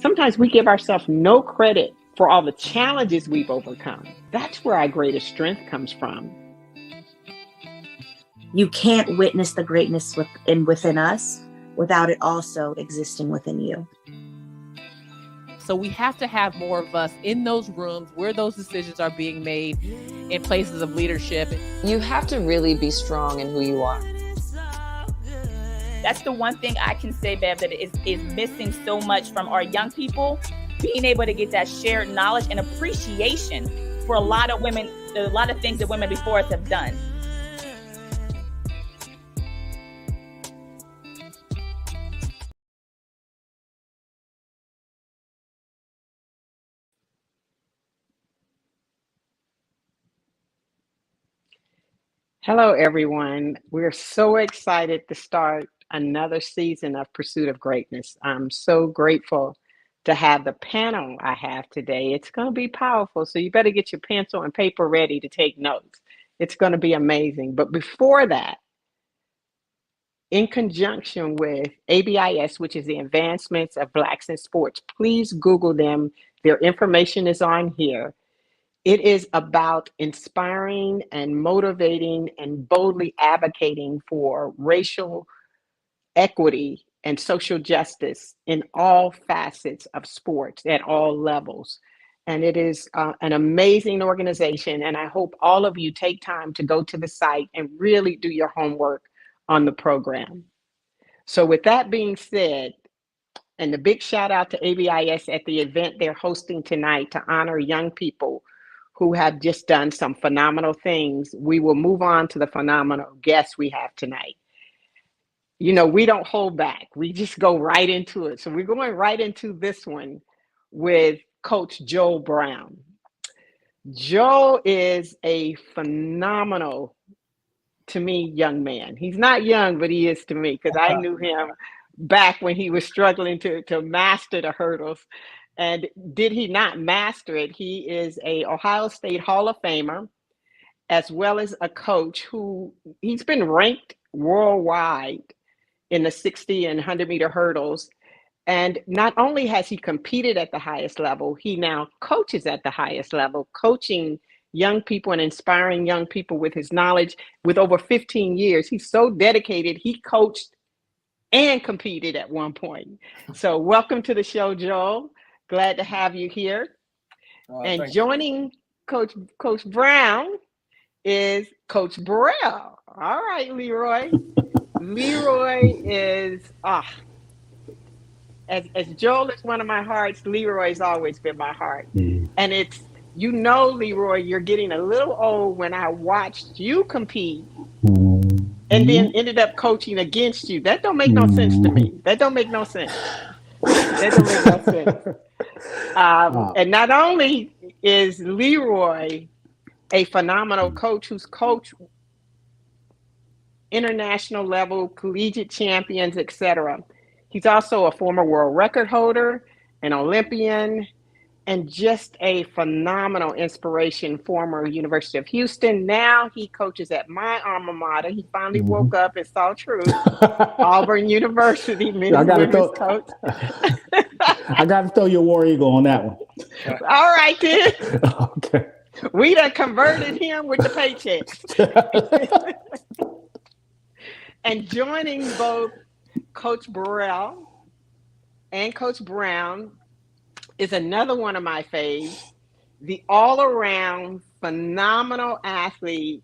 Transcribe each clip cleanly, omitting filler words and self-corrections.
Sometimes we give ourselves no credit for all the challenges we've overcome. That's where our greatest strength comes from. You can't witness the greatness within us without it also existing within you. So we have to have more of us in those rooms where those decisions are being made, in places of leadership. You have to really be strong in who you are. That's the one thing I can say, Bev, that is missing so much from our young people, being able to get that shared knowledge and appreciation for a lot of women, a lot of things that women before us have done. Hello, everyone. We're so excited to start another season of Pursuit of Greatness. I'm so grateful to have the panel I have today. It's going to be powerful, so you better get your pencil and paper ready to take notes. It's going to be amazing. But before that, in conjunction with ABIS, which is the Advancements of Blacks in Sports, please Google them. Their information is on here. It is about inspiring and motivating and boldly advocating for racial equity and social justice in all facets of sports at all levels. And it is an amazing organization. And I hope all of you take time to go to the site and really do your homework on the program. So with that being said, and the big shout out to ABIS at the event they're hosting tonight to honor young people who have just done some phenomenal things, we will move on to the phenomenal guests we have tonight. You know, we don't hold back. We just go right into it. So we're going right into this one with Coach Joel Brown. Joel is a phenomenal, to me, young man. He's not young, but he is to me, because I knew him back when he was struggling to master the hurdles. And did he not master it? He is a Ohio State Hall of Famer, as well as a coach who he's been ranked worldwide in the 60 and 100 meter hurdles. And not only has he competed at the highest level, he now coaches at the highest level, coaching young people and inspiring young people with his knowledge. With over 15 years, he's so dedicated, he coached and competed at one point. So welcome to the show, Joel. Glad to have you here. And joining Coach Brown is Coach Burrell. All right, Leroy. Leroy is, as Joel is one of my hearts, Leroy's always been my heart. And it's, you know, Leroy, you're getting a little old when I watched you compete and then ended up coaching against you. That don't make no sense to me. That don't make no sense. That don't make no sense. And not only is Leroy a phenomenal coach who's coached international level, collegiate champions, etc. He's also a former world record holder, an Olympian, and just a phenomenal inspiration, former University of Houston. Now he coaches at my alma mater. He finally woke up and saw truth. Auburn University, men's and women's coach. I got to throw your War Eagle on that one. All right, then. Okay. We done converted him with the paychecks. And joining both Coach Burrell and Coach Brown is another one of my faves, the all-around phenomenal athlete,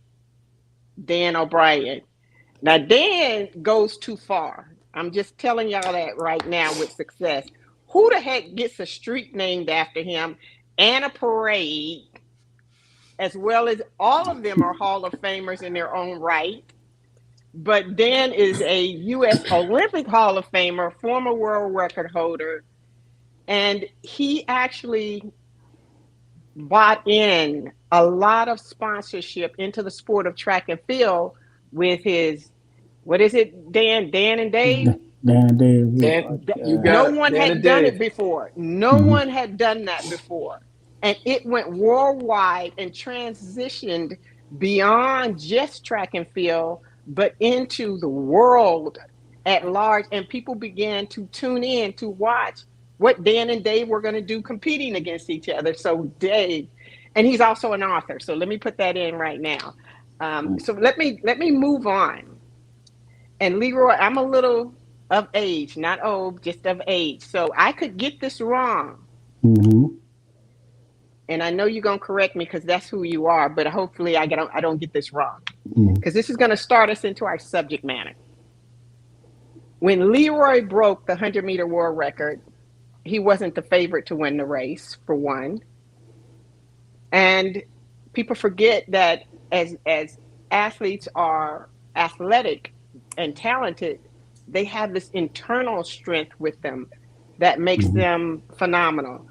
Dan O'Brien. Now, Dan goes too far. I'm just telling y'all that right now with success. Who the heck gets a street named after him and a parade, as well as all of them are Hall of Famers in their own right? But Dan is a U.S. Olympic Hall of Famer, former world record holder, and he actually bought in a lot of sponsorship into the sport of track and field with his, what is it, Dan and Dave? Dan and Dave. No one had done it before. No one had done that before. And it went worldwide and transitioned beyond just track and field, but into the world at large, and people began to tune in to watch what Dan and Dave were going to do competing against each other. So Dave, and he's also an author. So let me put that in right now. So let me move on. And Leroy, I'm a little of age, not old, just of age. So I could get this wrong. Mm-hmm. And I know you're going to correct me because that's who you are, but hopefully I don't get this wrong. Because this is going to start us into our subject matter. When Leroy broke the 100-meter world record, he wasn't the favorite to win the race, for one. And people forget that as athletes are athletic and talented, they have this internal strength with them that makes them phenomenal.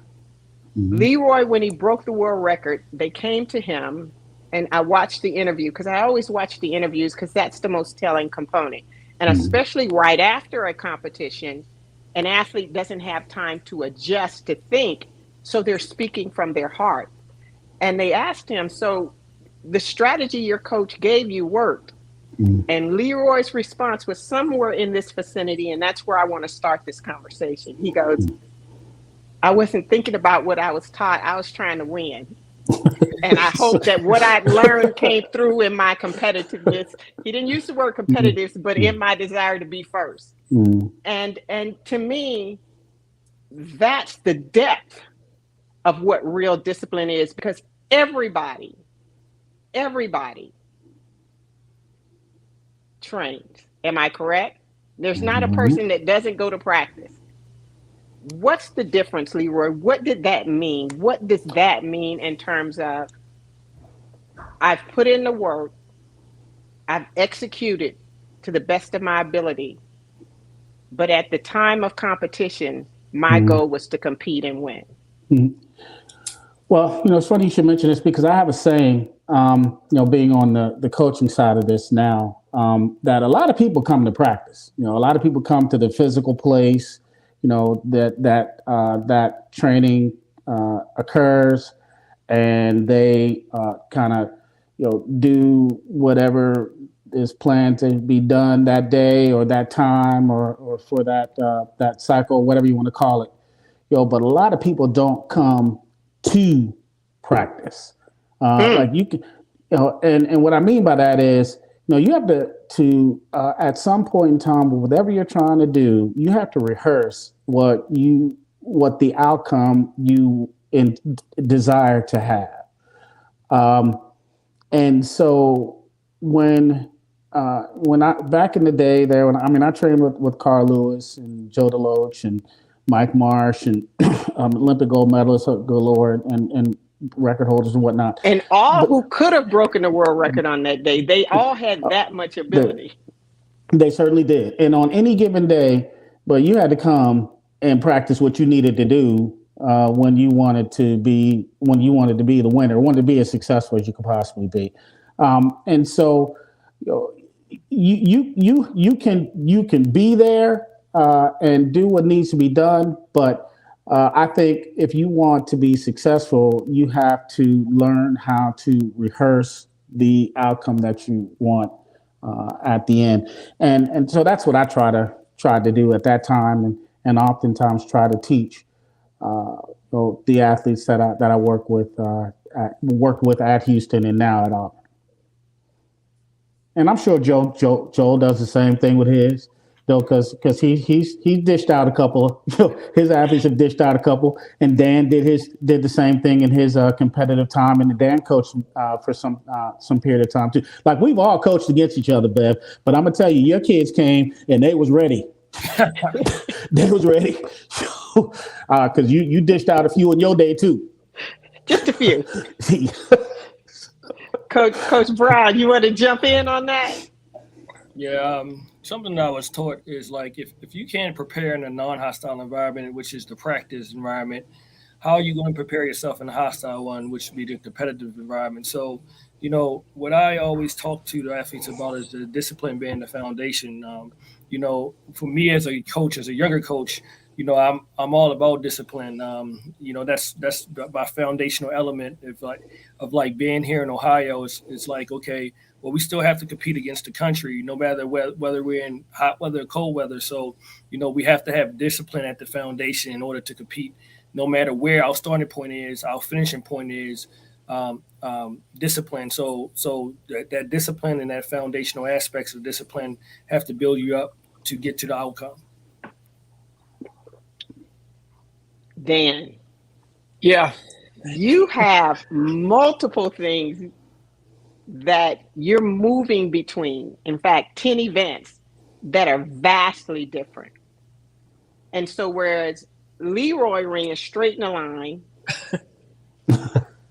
Leroy, when he broke the world record, they came to him, and I watched the interview because I always watch the interviews because that's the most telling component. And especially right after a competition, an athlete doesn't have time to adjust to think, so they're speaking from their heart. And they asked him, so the strategy your coach gave you worked. And Leroy's response was somewhere in this vicinity, and that's where I want to start this conversation. He goes, I wasn't thinking about what I was taught. I was trying to win. And I hope that what I learned came through in my competitiveness. He didn't use the word competitive, but in my desire to be first. And to me, that's the depth of what real discipline is, because everybody trains. Am I correct? There's not a person that doesn't go to practice. What's the difference, Leroy? What did that mean? What does that mean in terms of I've put in the work, I've executed to the best of my ability, but at the time of competition, my goal was to compete and win? Well, it's funny you should mention this because I have a saying, being on the coaching side of this now, that a lot of people come to practice. A lot of people come to the physical place, that training occurs, and they kind of, do whatever is planned to be done that day or that time or for that cycle, whatever you want to call it. But a lot of people don't come to practice. Like you can, and what I mean by that is, you have to at some point in time, whatever you're trying to do, you have to rehearse what the outcome you desire to have. And so when I back in the day there, I trained with Carl Lewis and Joe DeLoach and Mike Marsh and Olympic gold medalists galore and record holders and whatnot. And all who could have broken the world record on that day, they all had that much ability. They certainly did. And on any given day, but you had to come and practice what you needed to do when you wanted to be the winner, wanted to be as successful as you could possibly be. And so you can be there and do what needs to be done, but I think if you want to be successful, you have to learn how to rehearse the outcome that you want at the end, and so that's what I try to do at that time, and oftentimes try to teach the athletes that I worked with at Houston and now at Auburn. And I'm sure Joel does the same thing with his. Because he dished out a couple. His athletes have dished out a couple, and Dan did the same thing in his competitive time, and Dan coached for some period of time too. Like we've all coached against each other, Bev. But I'm gonna tell you, your kids came and they was ready. They was ready because you dished out a few in your day too. Just a few. Coach Brown, you want to jump in on that? Yeah. Something that I was taught is like if you can't prepare in a non-hostile environment, which is the practice environment, how are you going to prepare yourself in a hostile one, which would be the competitive environment? So, what I always talk to the athletes about is the discipline being the foundation. For me as a coach, as a younger coach, I'm all about discipline. That's my foundational element of like being here in Ohio. It's like, okay, well, we still have to compete against the country, no matter whether we're in hot weather or cold weather. So, we have to have discipline at the foundation in order to compete, no matter where our starting point is, our finishing point is. Discipline. So that discipline and that foundational aspects of discipline have to build you up to get to the outcome. Dan. Yeah. You have multiple things that you're moving between. In fact, 10 events that are vastly different. And so whereas Leroy ran straight in a line.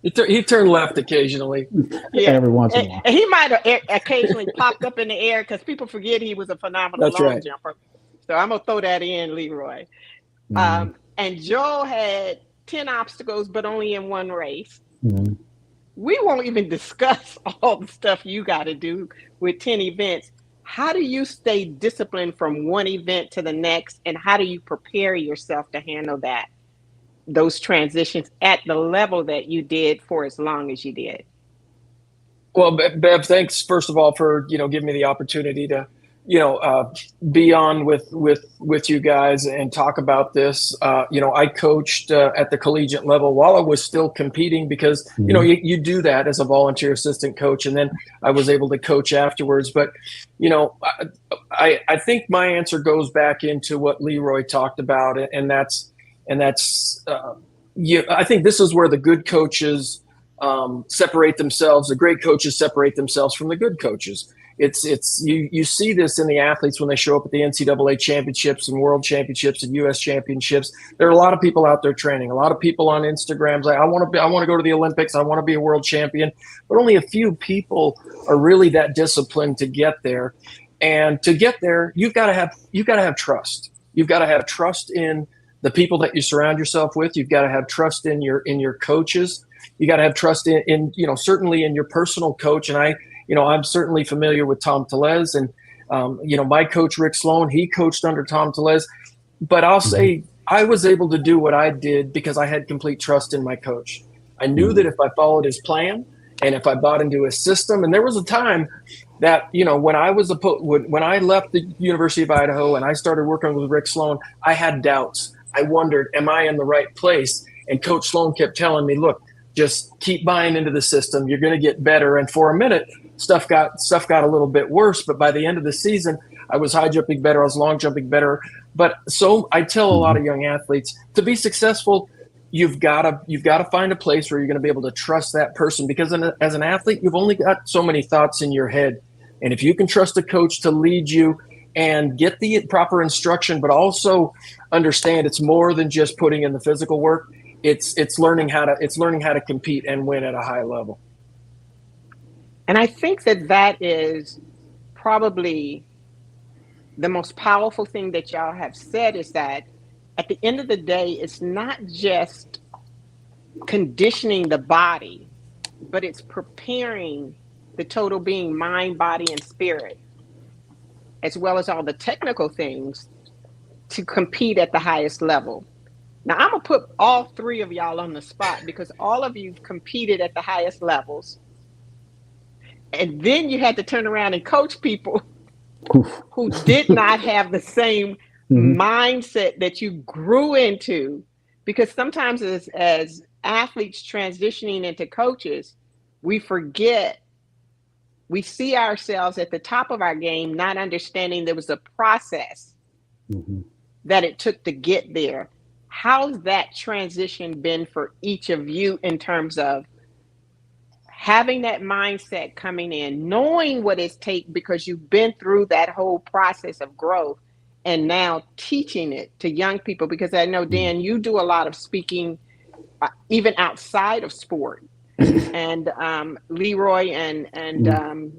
He turned left occasionally. Yeah. Every once in a while. And he might have occasionally popped up in the air because people forget he was a phenomenal long jumper. So I'm going to throw that in, Leroy. Mm-hmm. And Joel had 10 obstacles, but only in one race. Mm-hmm. We won't even discuss all the stuff you got to do with 10 events. How do you stay disciplined from one event to the next? And how do you prepare yourself to handle those transitions at the level that you did for as long as you did? Well, Bev, thanks, first of all, for, giving me the opportunity to, be on with you guys and talk about this. I coached at the collegiate level while I was still competing because, you do that as a volunteer assistant coach. And then I was able to coach afterwards. But, I think my answer goes back into what Leroy talked about. And that's I think this is where the good coaches separate themselves. The great coaches separate themselves from the good coaches. You see this in the athletes when they show up at the NCAA championships and world championships and US championships. There are a lot of people out there training, a lot of people on Instagram like, I want to go to the Olympics. I want to be a world champion, but only a few people are really that disciplined to get there. And to get there, you've got to have trust. You've got to have trust in the people that you surround yourself with. You've got to have trust in your coaches. You got to have trust in certainly in your personal coach. And I'm certainly familiar with Tom Tellez and, my coach, Rick Sloan, he coached under Tom Tellez, but I'll say I was able to do what I did because I had complete trust in my coach. I knew that if I followed his plan and if I bought into his system, and there was a time that, when I left the University of Idaho and I started working with Rick Sloan, I had doubts. I wondered, am I in the right place? And Coach Sloan kept telling me, look, just keep buying into the system. You're going to get better. And for a minute, stuff got a little bit worse. But by the end of the season, I was high jumping better. I was long jumping better. But so I tell a lot of young athletes, to be successful, you've got to find a place where you're going to be able to trust that person. Because as an athlete, you've only got so many thoughts in your head. And if you can trust a coach to lead you and get the proper instruction, but also understand it's more than just putting in the physical work. It's learning how to compete and win at a high level. And I think that is probably the most powerful thing that y'all have said, is that at the end of the day, it's not just conditioning the body, but it's preparing the total being, mind, body, and spirit, as well as all the technical things to compete at the highest level. Now, I'm going to put all three of y'all on the spot because all of you competed at the highest levels. And then you had to turn around and coach people who did not have the same mindset that you grew into. Because sometimes as athletes transitioning into coaches, we forget, we see ourselves at the top of our game, not understanding there was a process that it took to get there. How's that transition been for each of you in terms of having that mindset coming in, knowing what it takes because you've been through that whole process of growth, and now teaching it to young people? Because I know, Dan, you do a lot of speaking even outside of sport. And Leroy and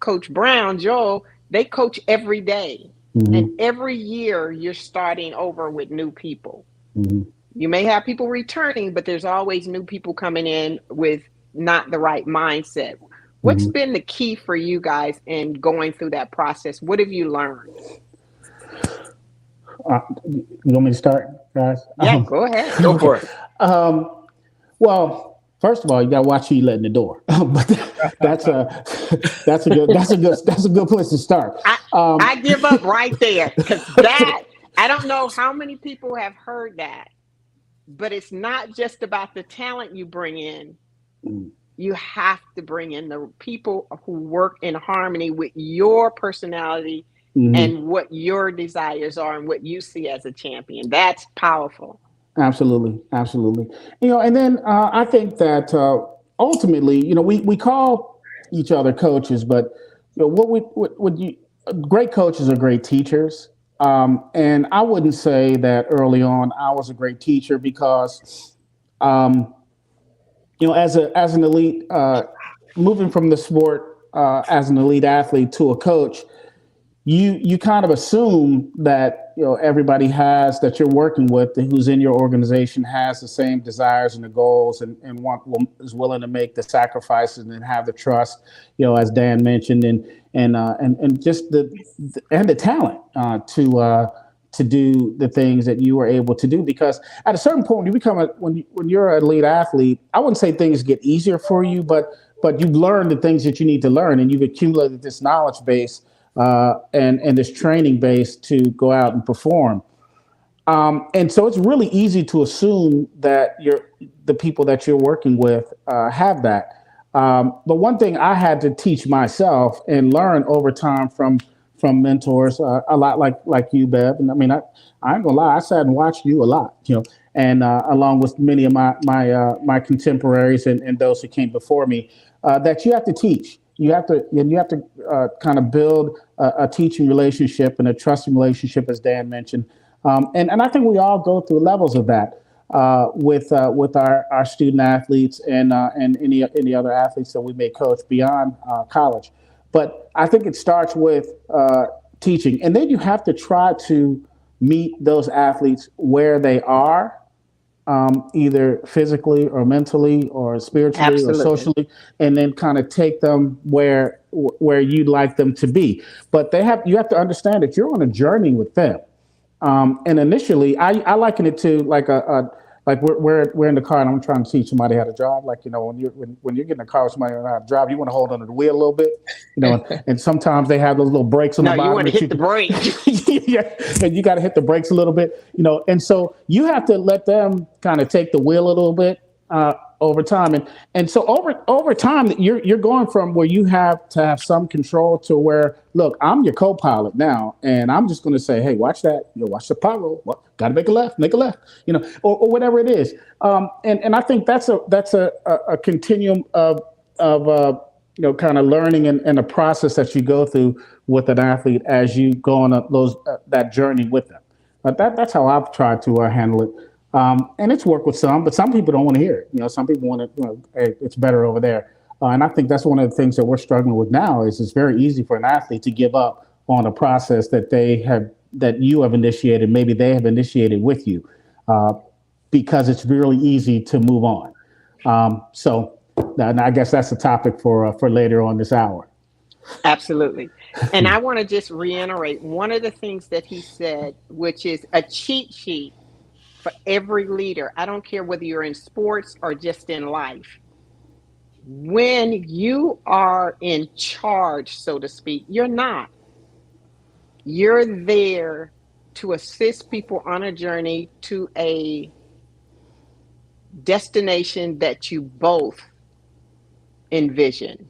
Coach Brown, Joel, they coach every day. And every year you're starting over with new people. You may have people returning, but there's always new people coming in with not the right mindset. What's been the key for you guys in going through that process? What have you learned? You want me to start, guys? Yeah, go ahead. Go for it. Well, first of all, you got to watch who you let in the door. But that's a good place to start. I give up right there, because that, I don't know how many people have heard that, but it's not just about the talent you bring in. You have to bring in the people who work in harmony with your personality and what your desires are and what you see as a champion. That's powerful. Absolutely. And then I think that ultimately, we call each other coaches, but great coaches are great teachers. And I wouldn't say that early on I was a great teacher because, as an elite, moving from the sport as an elite athlete to a coach, you kind of assume that everybody that you're working with, who's in your organization, has the same desires and the goals, and is willing to make the sacrifices and have the trust, as Dan mentioned, and just the talent to do the things that you were able to do. Because at a certain point, when you're an elite athlete, I wouldn't say things get easier for you, but you've learned the things that you need to learn, and you've accumulated this knowledge base. And this training base to go out and perform. And so it's really easy to assume that the people that you're working with have that. But one thing I had to teach myself and learn over time from mentors, a lot like you, Bev. And I mean, I ain't gonna lie, I sat and watched you a lot, and along with many of my contemporaries and those who came before me, that you have to teach. You have to kind of build a teaching relationship and a trusting relationship, as Dan mentioned. And I think we all go through levels of that with our student athletes and any other athletes that we may coach beyond college. But I think it starts with teaching, and then you have to try to meet those athletes where they are. Either physically or mentally or spiritually Absolutely. or socially, and then kind of take them where you'd like them to be. But you have to understand that you're on a journey with them. And initially, I liken it to like like we're in the car and I'm trying to teach somebody how to drive. Like, when you're getting in a car with somebody how to drive, you want to hold onto the wheel a little bit, and sometimes they have those little brakes on the bottom. No, you want to hit the brake. Yeah, and you got to hit the brakes a little bit, and so you have to let them kind of take the wheel a little bit over time. And so over time, you're going from where you have to have some control to where, look, I'm your co-pilot now, and I'm just going to say, hey, watch that, watch the power, got to make a left, or whatever it is. And I think that's a continuum of kind of learning and a process that you go through with an athlete as you go on that journey with them. That's how I've tried to handle it. And it's worked with some, but some people don't want to hear it. Some people want to, hey, it's better over there. And I think that's one of the things that we're struggling with now is it's very easy for an athlete to give up on a process that you have initiated, maybe they have initiated with you, because it's really easy to move on. So I guess that's a topic for later on this hour. Absolutely. And I want to just reiterate one of the things that he said, which is a cheat sheet for every leader. I don't care whether you're in sports or just in life. When you are in charge, so to speak, you're not. You're there to assist people on a journey to a destination that you both envision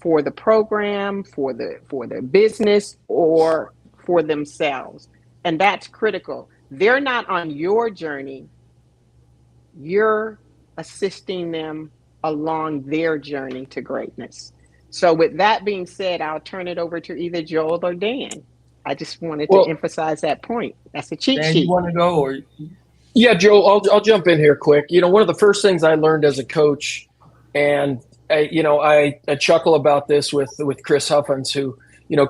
for the program, for the business, or for themselves. And that's critical. They're not on your journey. You're assisting them along their journey to greatness. So with that being said, I'll turn it over to either Joel or Dan. I just wanted to emphasize that point. That's a cheat sheet. You want to go? Or Yeah, Joel, I'll jump in here quick. One of the first things I learned as a coach, and I chuckle about this with Chris Huffins, who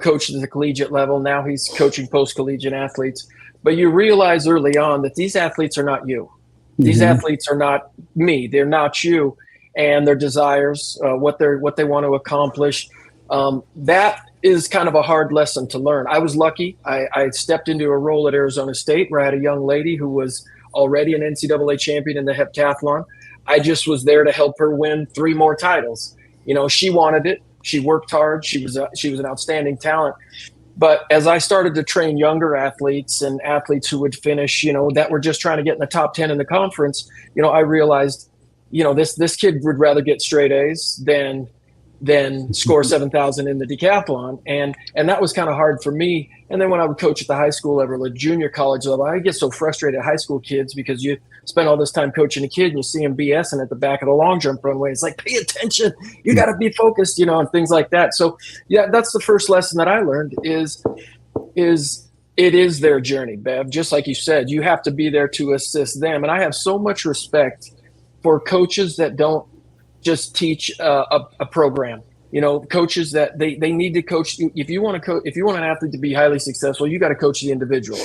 coaches at the collegiate level. Now he's coaching post-collegiate athletes. But you realize early on that these athletes are not you. These athletes are not me. They're not you, and their desires, what they want to accomplish. That is kind of a hard lesson to learn. I was lucky. I stepped into a role at Arizona State where I had a young lady who was already an NCAA champion in the heptathlon. I just was there to help her win 3 more titles. She wanted it. She worked hard. She was an outstanding talent. But as I started to train younger athletes and athletes who would finish, that were just trying to get in the top 10 in the conference, I realized, this kid would rather get straight A's than score 7,000 in the decathlon. And that was kind of hard for me. And then when I would coach at the high school level, at junior college level, I get so frustrated at high school kids because you spend all this time coaching a kid and you see him BSing at the back of the long jump runway. It's like, pay attention. You got to be focused, and things like that. So yeah, that's the first lesson that I learned is it is their journey, Bev. Just like you said, you have to be there to assist them. And I have so much respect for coaches that don't just teach a program. Coaches that they need to coach. If you want an athlete to be highly successful, you got to coach the individual.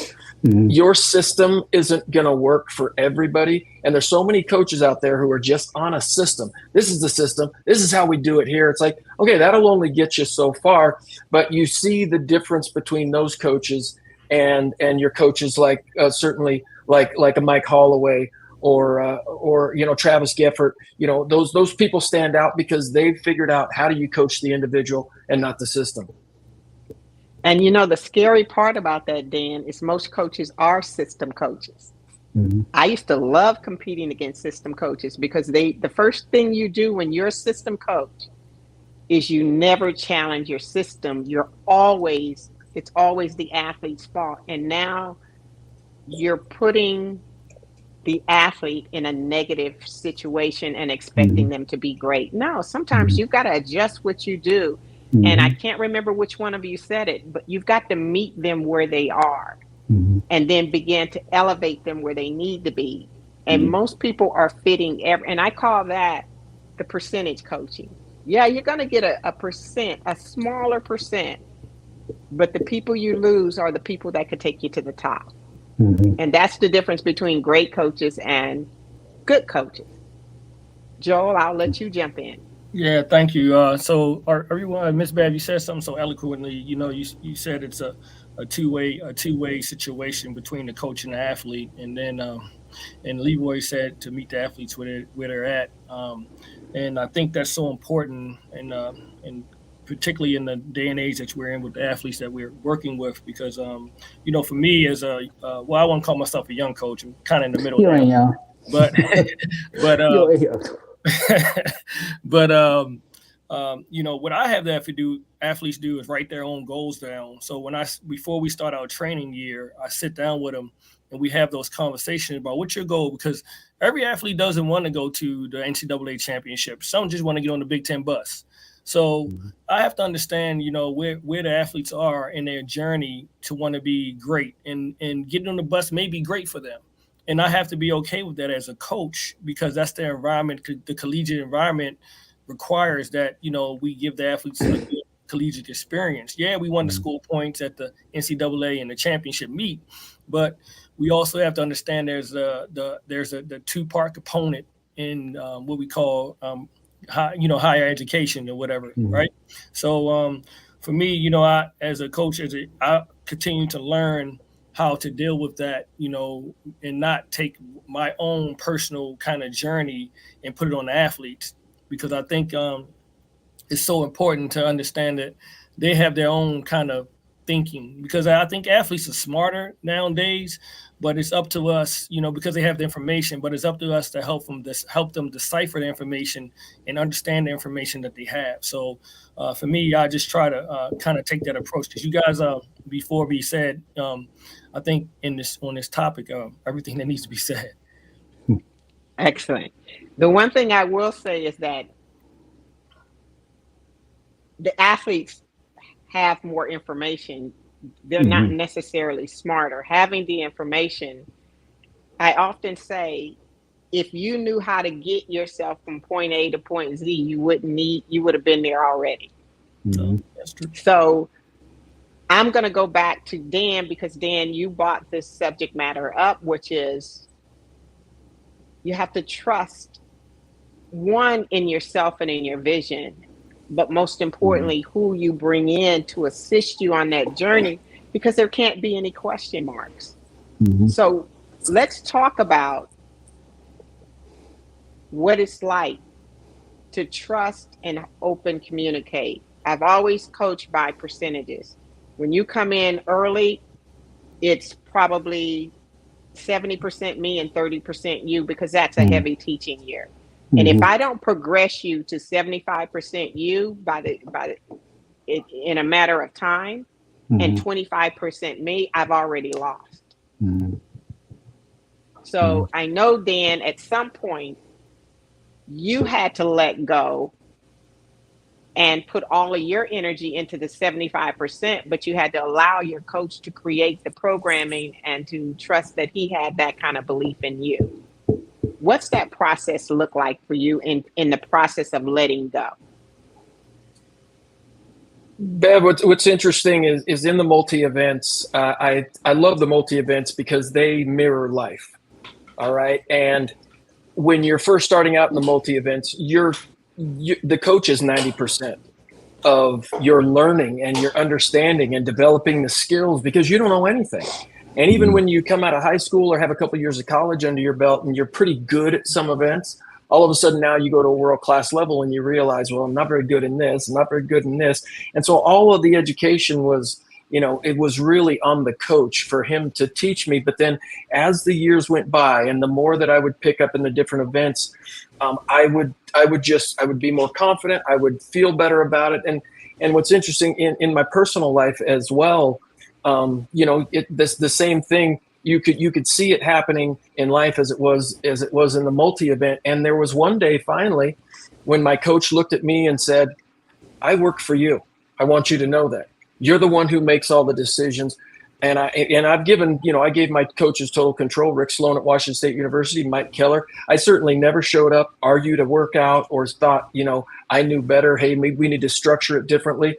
Mm-hmm. Your system isn't going to work for everybody. And there's so many coaches out there who are just on a system. This is the system. This is how we do it here. It's like, okay, that'll only get you so far. But you see the difference between those coaches and your coaches like certainly like a Mike Holloway or Travis Geffert. Those people stand out because they've figured out how do you coach the individual and not the system. And the scary part about that, Dan, is most coaches are system coaches. Mm-hmm. I used to love competing against system coaches because the first thing you do when you're a system coach is you never challenge your system. It's always the athlete's fault. And now you're putting the athlete in a negative situation and expecting them to be great. No, sometimes you've got to adjust what you do. Mm-hmm. And I can't remember which one of you said it, but you've got to meet them where they are and then begin to elevate them where they need to be. And most people are fitting and I call that the percentage coaching. Yeah, you're going to get a smaller percent, but the people you lose are the people that could take you to the top. Mm-hmm. And that's the difference between great coaches and good coaches. Joel, I'll let you jump in. Yeah, thank you. So everyone, Miss Bev, you said something so eloquently. You said it's a two-way situation between the coach and the athlete, and then and Leroy said to meet the athletes where they're at, and I think that's so important, and particularly in the day and age that we're in with the athletes that we're working with, because for me as I won't call myself a young coach. I'm kind of in the middle. You ain't young, but what I have the athletes do is write their own goals down. So before we start our training year, I sit down with them and we have those conversations about what's your goal, because every athlete doesn't want to go to the NCAA championship. Some just want to get on the Big Ten bus. So I have to understand, where the athletes are in their journey to want to be great, and getting on the bus may be great for them. And I have to be okay with that as a coach, because that's their environment. The collegiate environment requires that, we give the athletes a good collegiate experience. Yeah, we won the school points at the NCAA and the championship meet, but we also have to understand there's the two-part component in what we call higher education or whatever, right? So for me, I as a coach, I continue to learn how to deal with that, and not take my own personal kind of journey and put it on the athletes, because I think it's so important to understand that they have their own kind of thinking, because I think athletes are smarter nowadays, but it's up to us, because they have the information, but it's up to us to help them decipher the information and understand the information that they have. So for me, I just try to kind of take that approach, because you guys, before we said, I think on this topic, everything that needs to be said. Excellent. The one thing I will say is that the athletes have more information. They're not necessarily smarter. Having the information, I often say, if you knew how to get yourself from point A to point Z, you would have been there already. That's true. So I'm going to go back to Dan, because Dan, you brought this subject matter up, which is you have to trust, one, in yourself and in your vision, but most importantly, who you bring in to assist you on that journey, because there can't be any question marks. So let's talk about what it's like to trust and open communicate. I've always coached by percentages. When you come in early, it's probably 70% me and 30% you, because that's a heavy teaching year. And if I don't progress you to 75% you in a matter of time, and 25% me, I've already lost. So I know, Dan, at some point you had to let go and put all of your energy into the 75%, but you had to allow your coach to create the programming and to trust that he had that kind of belief in you. What's that process look like for you in the process of letting go? Bev, what's interesting is in the multi-events, I love the multi-events because they mirror life, all right? And when you're first starting out in the multi-events, the coach is 90% of your learning and your understanding and developing the skills, because you don't know anything. And even when you come out of high school or have a couple of years of college under your belt and you're pretty good at some events, all of a sudden now you go to a world-class level and you realize, well, I'm not very good in this, I'm not very good in this. And so all of the education was, it was really on the coach for him to teach me. But then as the years went by and the more that I would pick up in the different events, I would be more confident. I would feel better about it. And what's interesting in my personal life as well, the same thing, you could see it happening in life as it was in the multi-event. And there was one day finally when my coach looked at me and said, I work for you. I want you to know that. You're the one who makes all the decisions. And I gave my coaches total control. Rick Sloan at Washington State University, Mike Keller. I certainly never showed up, argued a workout, or thought, I knew better. Hey, maybe we need to structure it differently.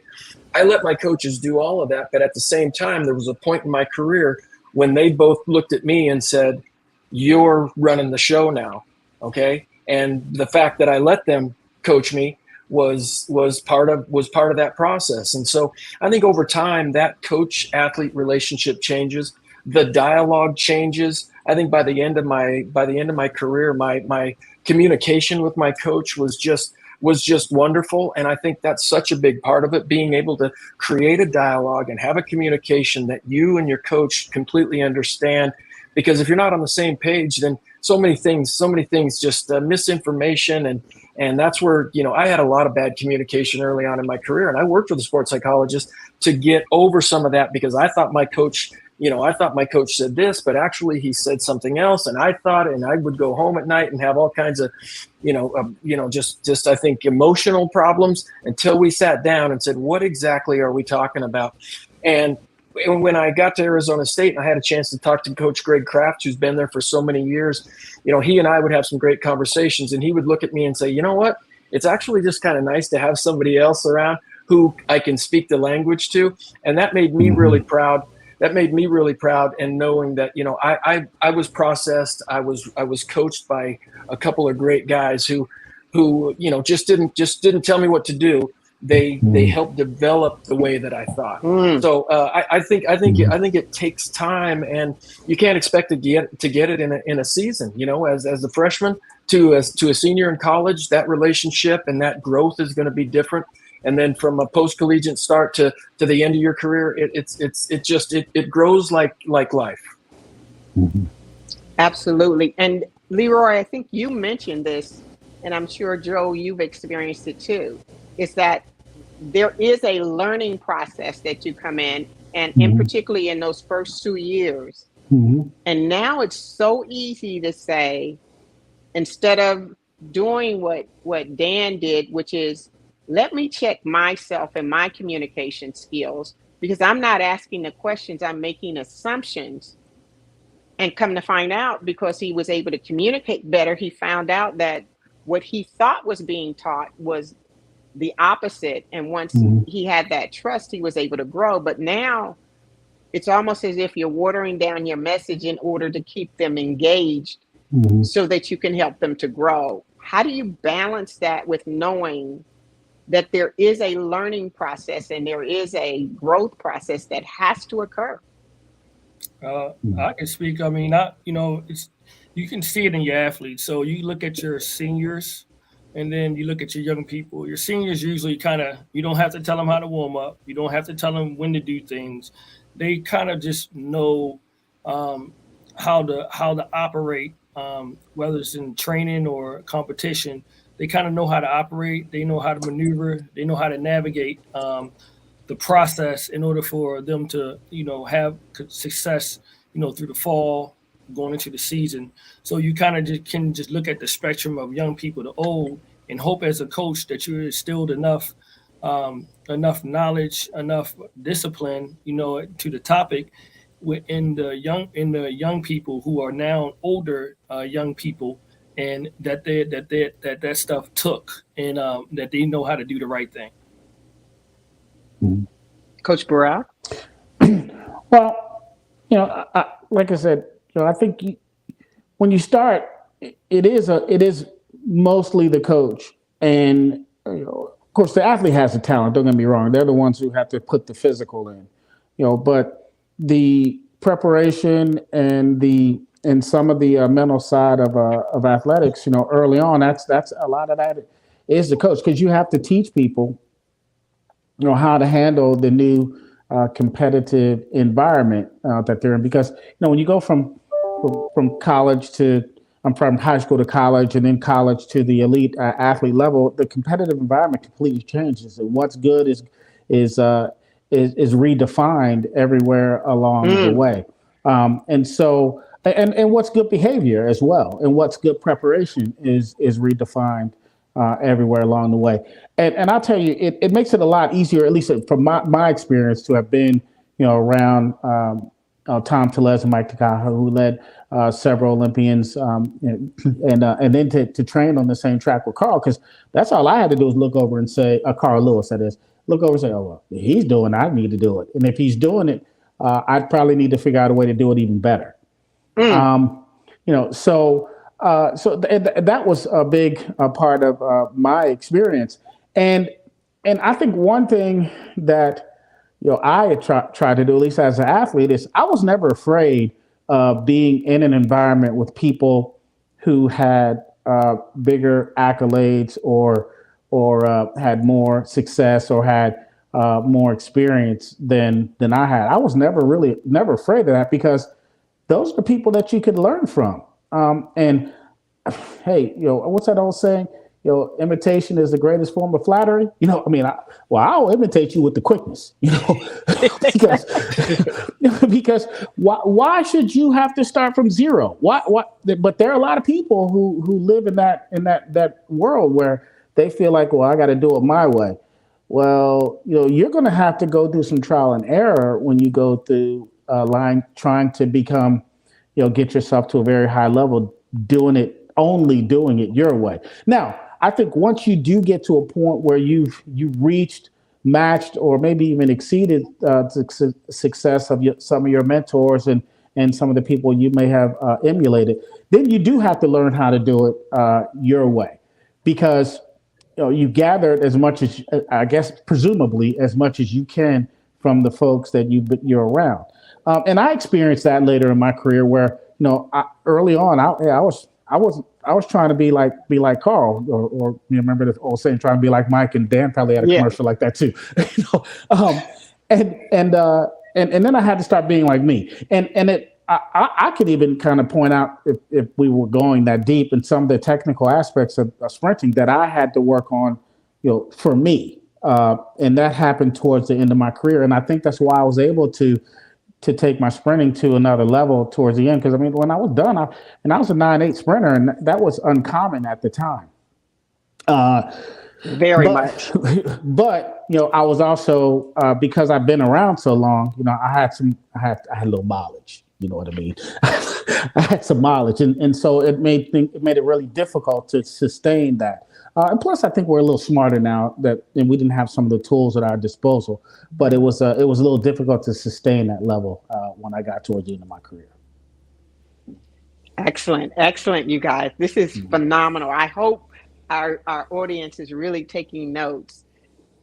I let my coaches do all of that. But at the same time, there was a point in my career when they both looked at me and said, you're running the show now. Okay. And the fact that I let them coach me was part of that process. And so I think over time that coach athlete relationship changes, the dialogue changes. I think by the end of my career, my communication with my coach was just wonderful. And I think that's such a big part of it, being able to create a dialogue and have a communication that you and your coach completely understand. Because if you're not on the same page, then so many things just misinformation. And that's where, I had a lot of bad communication early on in my career. And I worked with a sports psychologist to get over some of that, because I thought my coach said this, but actually he said something else. And I would go home at night and have all kinds of, just I think emotional problems, until we sat down and said, what exactly are we talking about? And when I got to Arizona State and I had a chance to talk to Coach Greg Kraft, who's been there for so many years, he and I would have some great conversations, and he would look at me and say, you know what, it's actually just kind of nice to have somebody else around who I can speak the language to. And that made me really proud. And knowing that, I was processed. I was coached by a couple of great guys who just didn't tell me what to do. They helped develop the way that I thought. So I think it takes time, and you can't expect to get it in a season. As a freshman to a senior in college, that relationship and that growth is going to be different. And then from a post-collegiate start to the end of your career, it grows like life. Absolutely. And Leroy, I think you mentioned this, and I'm sure, Joe, you've experienced it too, is that there is a learning process that you come in, and particularly in those first 2 years. And now it's so easy to say, instead of doing what Dan did, which is, let me check myself and my communication skills, because I'm not asking the questions, I'm making assumptions. And come to find out, because he was able to communicate better, he found out that what he thought was being taught was the opposite. And once he had that trust, he was able to grow. But now it's almost as if you're watering down your message in order to keep them engaged so that you can help them to grow. How do you balance that with knowing that there is a learning process and there is a growth process that has to occur. I can speak. I mean, it's you can see it in your athletes. So you look at your seniors, and then you look at your young people. Your seniors usually you don't have to tell them how to warm up. You don't have to tell them when to do things. They kind of just know how to operate, whether it's in training or competition. They kind of know how to operate. They know how to maneuver. They know how to navigate the process in order for them to, have success, through the fall, going into the season. So you kind of can look at the spectrum of young people to old and hope as a coach that you instilled enough knowledge, enough discipline, to the topic in the young people who are now older young people, and that stuff took, and that they know how to do the right thing. Coach Burrell? Well, like I said, I think when you start, it is mostly the coach, and of course the athlete has the talent. Don't get me wrong; they're the ones who have to put the physical in, but the preparation and some of the mental side of athletics, early on, that's a lot of that is the coach, because you have to teach people, how to handle the new competitive environment that they're in. Because when you go from college to from high school to college, and then college to the elite athlete level, the competitive environment completely changes, and what's good is redefined everywhere along the way. And so, and what's good behavior as well, and what's good preparation is redefined everywhere along the way. And I'll tell you, it makes it a lot easier, at least from my experience, to have been, around Tom Tellez and Mike Takaha, who led several Olympians, and then to train on the same track with Carl, because that's all I had to do is look over and say, Carl Lewis, that is, look over and say, oh, well, he's doing it, I need to do it. And if he's doing it, I'd probably need to figure out a way to do it even better. So that was a big part of my experience. And I think one thing that, I had tried to do, at least as an athlete, is I was never afraid of being in an environment with people who had bigger accolades or had more success or had more experience than I had. I was never afraid of that, because those are the people that you could learn from. And hey, what's that old saying? Imitation is the greatest form of flattery. I'll imitate you with the quickness, because why should you have to start from zero? But there are a lot of people who live in that world where they feel like, well, I got to do it my way. Well, you're going to have to go do some trial and error when you go through line trying to become, get yourself to a very high level, doing it your way. Now, I think once you do get to a point where you've reached, matched, or maybe even exceeded the success of some of your mentors and some of the people you may have emulated, then you do have to learn how to do it your way, because you gathered as much as, I guess, presumably as much as you can from the folks that you're around. And I experienced that later in my career, where early on I was trying to be like Carl, or remember the old saying, trying to be like Mike, and Dan probably had a commercial like that too. And then I had to start being like me. I could even kind of point out, if we were going that deep in some of the technical aspects of sprinting that I had to work on, for me. And that happened towards the end of my career. And I think that's why I was able to take my sprinting to another level towards the end. Because when I was done, I was a 9.8 sprinter, and that was uncommon at the time. Very much. But I was also, because I've been around so long, I had a little mileage. You know what I mean? I had some mileage, and so it made it really difficult to sustain that. And plus, I think we're a little smarter now and we didn't have some of the tools at our disposal. But it was a little difficult to sustain that level when I got towards the end of my career. Excellent, you guys. This is phenomenal. I hope our audience is really taking notes.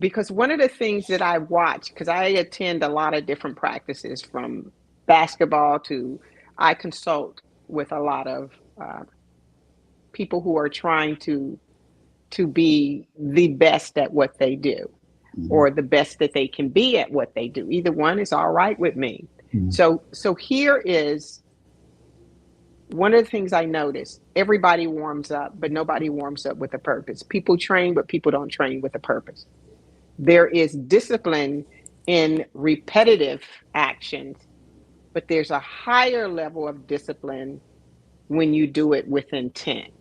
because one of the things that I watch, because I attend a lot of different practices from basketball to, I consult with a lot of people who are trying to be the best at what they do, or the best that they can be at what they do. Either one is all right with me. So here is one of the things I noticed. Everybody warms up, but nobody warms up with a purpose. People train, but people don't train with a purpose. There is discipline in repetitive actions, but there's a higher level of discipline when you do it with intent.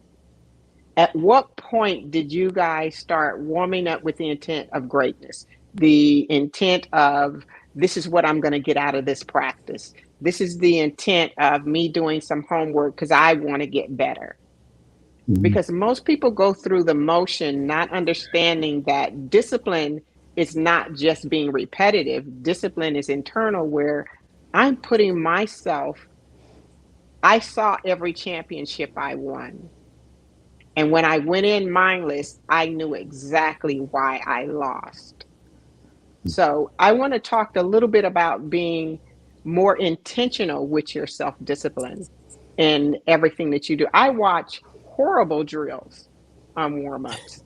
At what point did you guys start warming up with the intent of greatness? The intent of, this is what I'm going to get out of this practice. This is the intent of me doing some homework because I want to get better. Because most people go through the motion not understanding that discipline is not just being repetitive. Discipline is internal, where I'm putting myself, I saw every championship I won. And when I went in mindless, I knew exactly why I lost. So I want to talk a little bit about being more intentional with your self-discipline in everything that you do. I watch horrible drills on warm-ups.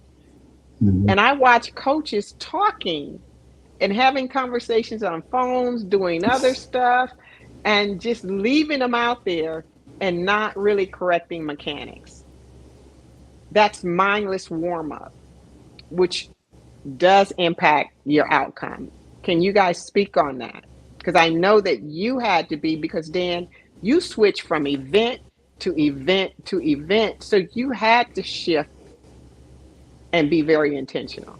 And I watch coaches talking and having conversations on phones, doing other stuff, and just leaving them out there and not really correcting mechanics. That's mindless warm-up, which does impact your outcome. Can you guys speak on that? Because I know that you had to be, because Dan, you switched from event to event to event. So you had to shift and be very intentional.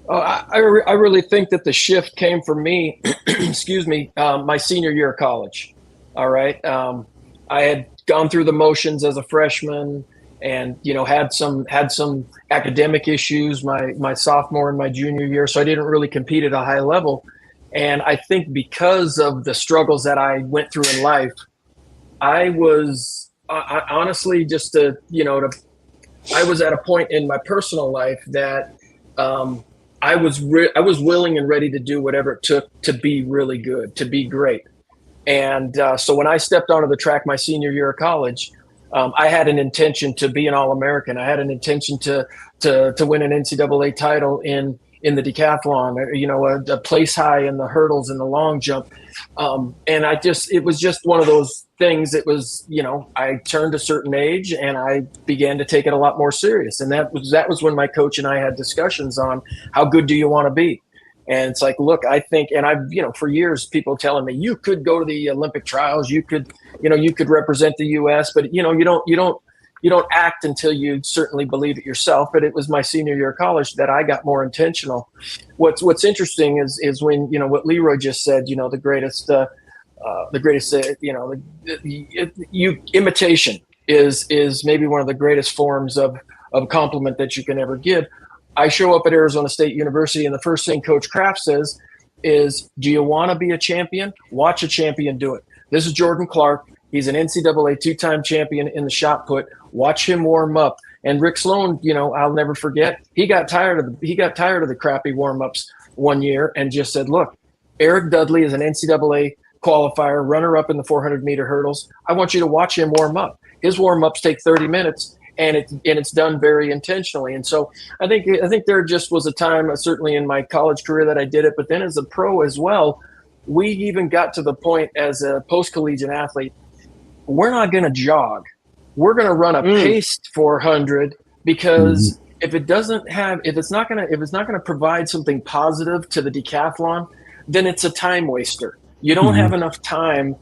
Oh, I really think that the shift came for me, excuse me, my senior year of college. All right. I had gone through the motions as a freshman, and had some academic issues my sophomore and my junior year, so I didn't really compete at a high level. And I think because of the struggles that I went through in life, I was honestly just I was at a point in my personal life that I was willing and ready to do whatever it took to be really good, to be great. And so when I stepped onto the track my senior year of college, I had an intention to be an All-American. I had an intention to win an NCAA title in the decathlon, a place high in the hurdles and the long jump. And it was just one of those things. It was, I turned a certain age and I began to take it a lot more serious. And that was when my coach and I had discussions on how good do you want to be? And it's like, look, I think, and I've, for years, people telling me you could go to the Olympic trials, you could represent the U.S., but you don't act until you certainly believe it yourself. But it was my senior year of college that I got more intentional. What's interesting is when, what Leroy just said, imitation is maybe one of the greatest forms of compliment that you can ever give. I show up at Arizona State University, and the first thing Coach Kraft says is, do you want to be a champion? Watch a champion do it. This is Jordan Clark. He's an NCAA two-time champion in the shot put. Watch him warm up. And Rick Sloan, I'll never forget, he got tired of the crappy warm-ups one year and just said, look, Eric Dudley is an NCAA qualifier, runner-up in the 400-meter hurdles. I want you to watch him warm up. His warm-ups take 30 minutes. And it's done very intentionally. And so I think there just was a time, certainly in my college career, that I did it. But then as a pro as well, we even got to the point as a post-collegiate athlete, we're not going to jog. We're going to run a paced 400, because if it's not going to provide something positive to the decathlon, then it's a time waster. You don't have enough time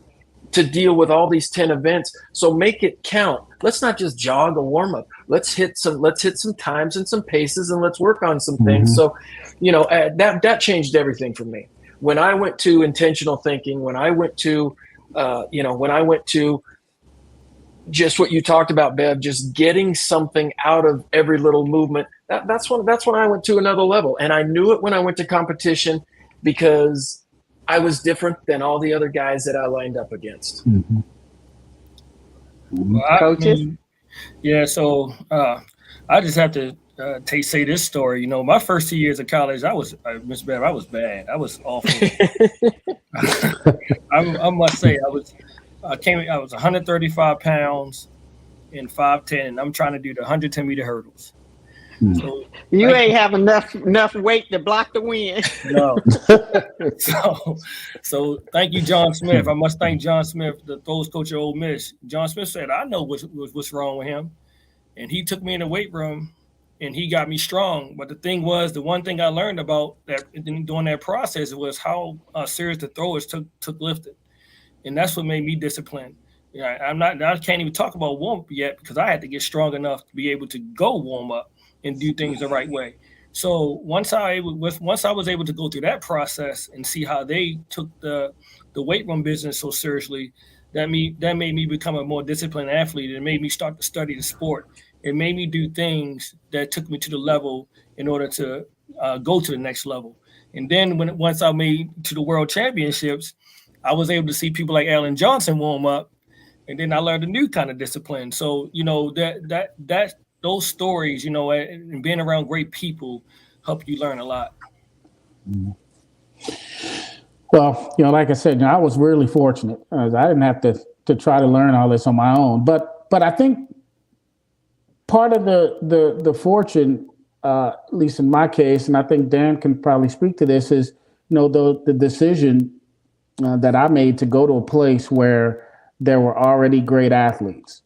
to deal with all these 10 events. So make it count. Let's not just jog a warm up. Let's hit some times and some paces, and let's work on some things. So, that changed everything for me. When I went to intentional thinking, when I went to just what you talked about, Bev, just getting something out of every little movement, that's when I went to another level. And I knew it when I went to competition, because I was different than all the other guys that I lined up against. Coaches? Yeah, so I just have to say this story. You know, my first 2 years of college, I was Miss Bev, I was bad. I was awful. I must say, I was 135 pounds and 5'10", and I'm trying to do the 110-meter hurdles. So you ain't have enough weight to block the wind. No. So thank you, John Smith. I must thank John Smith, the throws coach at Ole Miss. John Smith said, I know what's wrong with him. And he took me in the weight room and he got me strong. But the thing was, the one thing I learned about that during that process was how serious the throwers took lifting. And that's what made me disciplined. Yeah, I can't even talk about warm up yet because I had to get strong enough to be able to go warm up and do things the right way. So once I was able to go through that process and see how they took the weight room business so seriously, that made me become a more disciplined athlete. It made me start to study the sport. It made me do things that took me to the level in order to go to the next level. And then once I made to the World Championships, I was able to see people like Alan Johnson warm up, and then I learned a new kind of discipline. So that those stories, and being around great people help you learn a lot. Well, like I said, I was really fortunate. I didn't have to try to learn all this on my own. But I think part of the fortune, at least in my case, and I think Dan can probably speak to this, is the decision that I made to go to a place where there were already great athletes.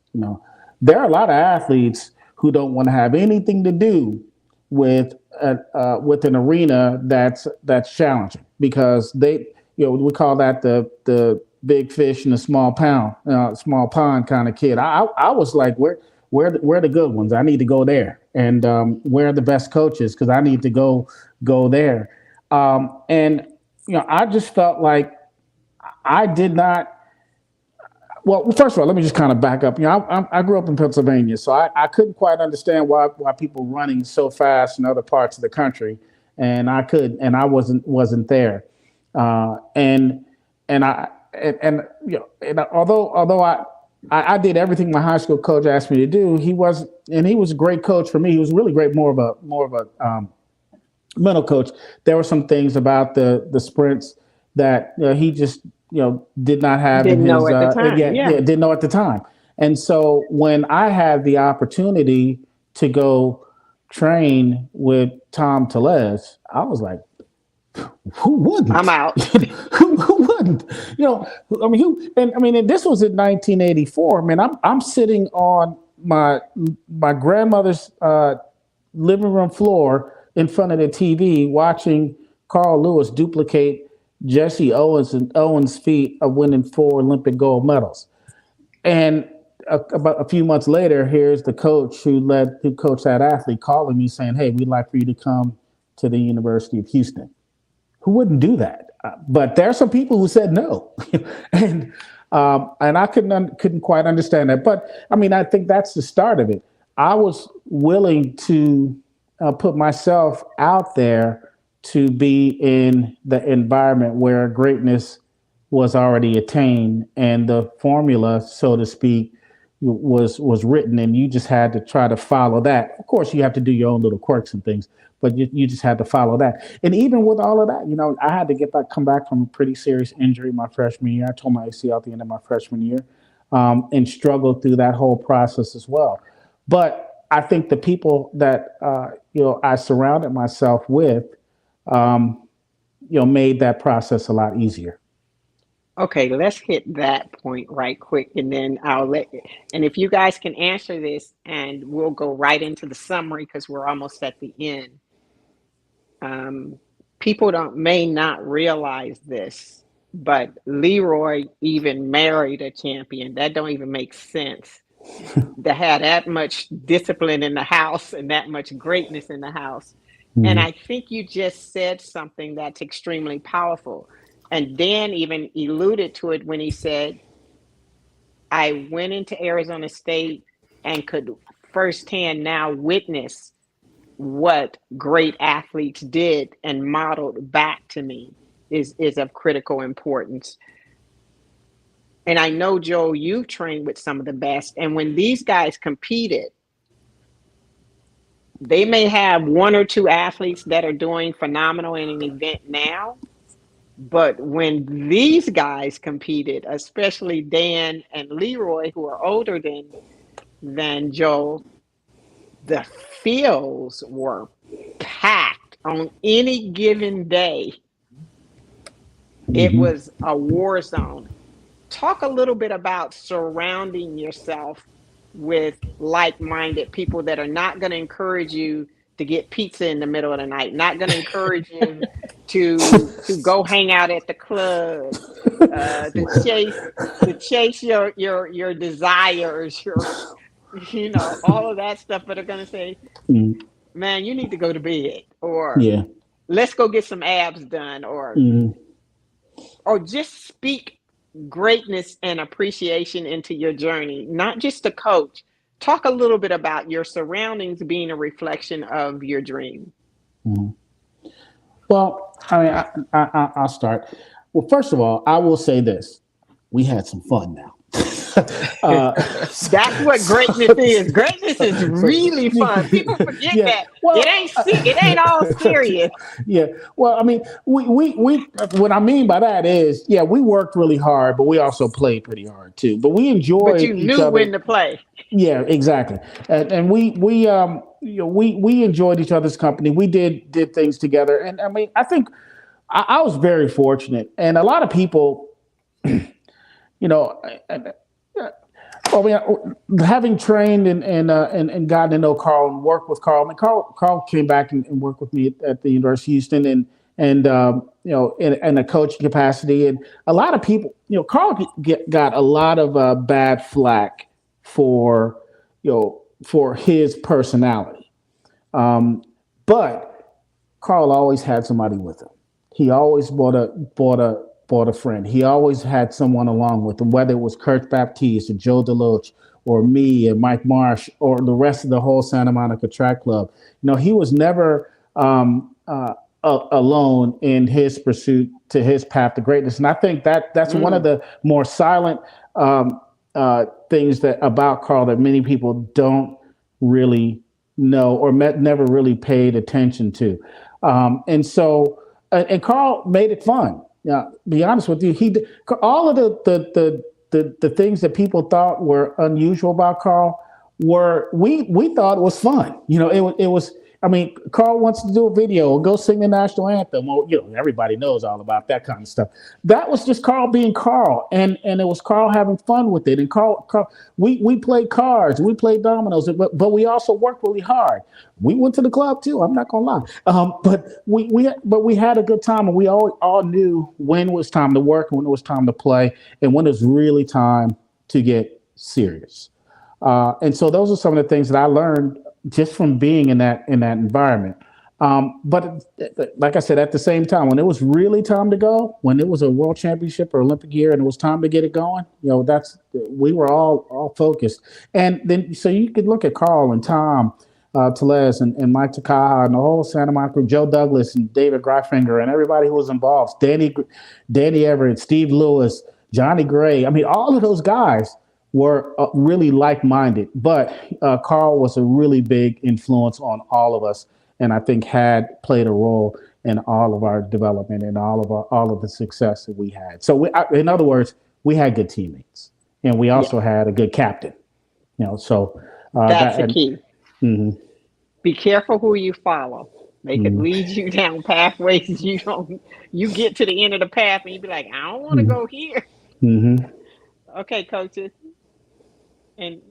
There are a lot of athletes who don't want to have anything to do with an arena that's challenging, because they, we call that the big fish in the small pond kind of kid. I was like, where are the good ones? I need to go there. And where are the best coaches? Because I need to go there. And I just felt like I did not. Well, first of all, let me just kind of back up. I grew up in Pennsylvania, so I couldn't quite understand why people running so fast in other parts of the country, and I wasn't there. Although I did everything my high school coach asked me to do, he was a great coach for me. He was really great, more of a mental coach. There were some things about the sprints that he just did not have didn't know at the time. Didn't know at the time. And so when I had the opportunity to go train with Tom Tellez, I was like, who wouldn't? I'm out. who wouldn't? And this was in 1984. Man, I'm sitting on my grandmother's living room floor in front of the TV watching Carl Lewis duplicate Jesse Owens' feat of winning 4 Olympic gold medals. And about a few months later, here's the coach who coached that athlete calling me saying, "Hey, we'd like for you to come to the University of Houston." Who wouldn't do that? But there are some people who said no, and I couldn't quite understand that. But I think that's the start of it. I was willing to put myself out there to be in the environment where greatness was already attained, and the formula, so to speak, was written, and you just had to try to follow that. Of course, you have to do your own little quirks and things, but you just had to follow that. And even with all of that, I had to come back from a pretty serious injury my freshman year. I tore my ACL at the end of my freshman year, and struggled through that whole process as well. But I think the people that I surrounded myself with, made that process a lot easier. Okay, let's hit that point right quick, and then and if you guys can answer this, and we'll go right into the summary because we're almost at the end. People may not realize this, but Leroy even married a champion. That don't even make sense. To have that much discipline in the house and that much greatness in the house. Mm-hmm. And I think you just said something that's extremely powerful. And Dan even alluded to it when he said, I went into Arizona State and could firsthand now witness what great athletes did and modeled back to me is of critical importance. And I know, Joe, you've trained with some of the best. And when these guys competed, they may have one or two athletes that are doing phenomenal in an event now, but when these guys competed, especially Dan and Leroy, who are older than Joel, the fields were packed on any given day. It was a war zone. Talk a little bit about surrounding yourself with like-minded people that are not going to encourage you to get pizza in the middle of the night, not going to encourage you to go hang out at the club, to chase your desires, all of that stuff, but are going to say, man, you need to go to bed, or let's go get some abs done, or just speak greatness and appreciation into your journey, not just a coach. Talk a little bit about your surroundings being a reflection of your dream. Well, I mean, I'll start. Well, first of all, I will say this. We had some fun now. That's what greatness is. Greatness is really fun. People forget that. Well, it ain't all serious. Yeah. Well, I mean, we what I mean by that is, we worked really hard, but we also played pretty hard too. But we enjoyed. But you knew when to play. Yeah, exactly. And we enjoyed each other's company. We did things together, and I mean, I think I was very fortunate, and a lot of people, having trained and gotten to know Carl and worked with Carl. I mean, Carl came back and worked with me at the University of Houston and in a coaching capacity. And a lot of people, Carl got a lot of bad flack for his personality. But Carl always had somebody with him. He always brought a friend. He always had someone along with him, whether it was Kurt Baptiste or Joe DeLoach or me and Mike Marsh or the rest of the whole Santa Monica Track Club. He was never alone in his pursuit to his path to greatness. And I think that's one of the more silent things about Carl that many people don't really know or never really paid attention to. And Carl made it fun. Yeah, be honest with you, he did, all of the things that people thought were unusual about Carl we thought it was fun. It was. I mean, Carl wants to do a video or go sing the national anthem. Or, everybody knows all about that kind of stuff. That was just Carl being Carl, and it was Carl having fun with it. And Carl we played cards, we played dominoes, but we also worked really hard. We went to the club too. I'm not gonna lie, but we had a good time, and we all knew when it was time to work, and when it was time to play, and when it was really time to get serious. And so those are some of the things that I learned just from being in that environment. But like I said, at the same time, when it was really time to go, when it was a world championship or Olympic year and it was time to get it going, we were all focused. And then, so you could look at Carl and Tom Tellez and Mike Takaha and the whole Santa Monica group, Joe Douglas and David Greifinger and everybody who was involved, Danny Everett, Steve Lewis, Johnny Gray. I mean, all of those guys were really like-minded, but Carl was a really big influence on all of us, and I think had played a role in all of our development and all of the success that we had. So, in other words, we had good teammates, and we also had a good captain. So that's the key. Mm-hmm. Be careful who you follow. They could lead you down pathways you get to the end of the path and you be like, I don't want to go here. Mm-hmm. Okay, coaches. And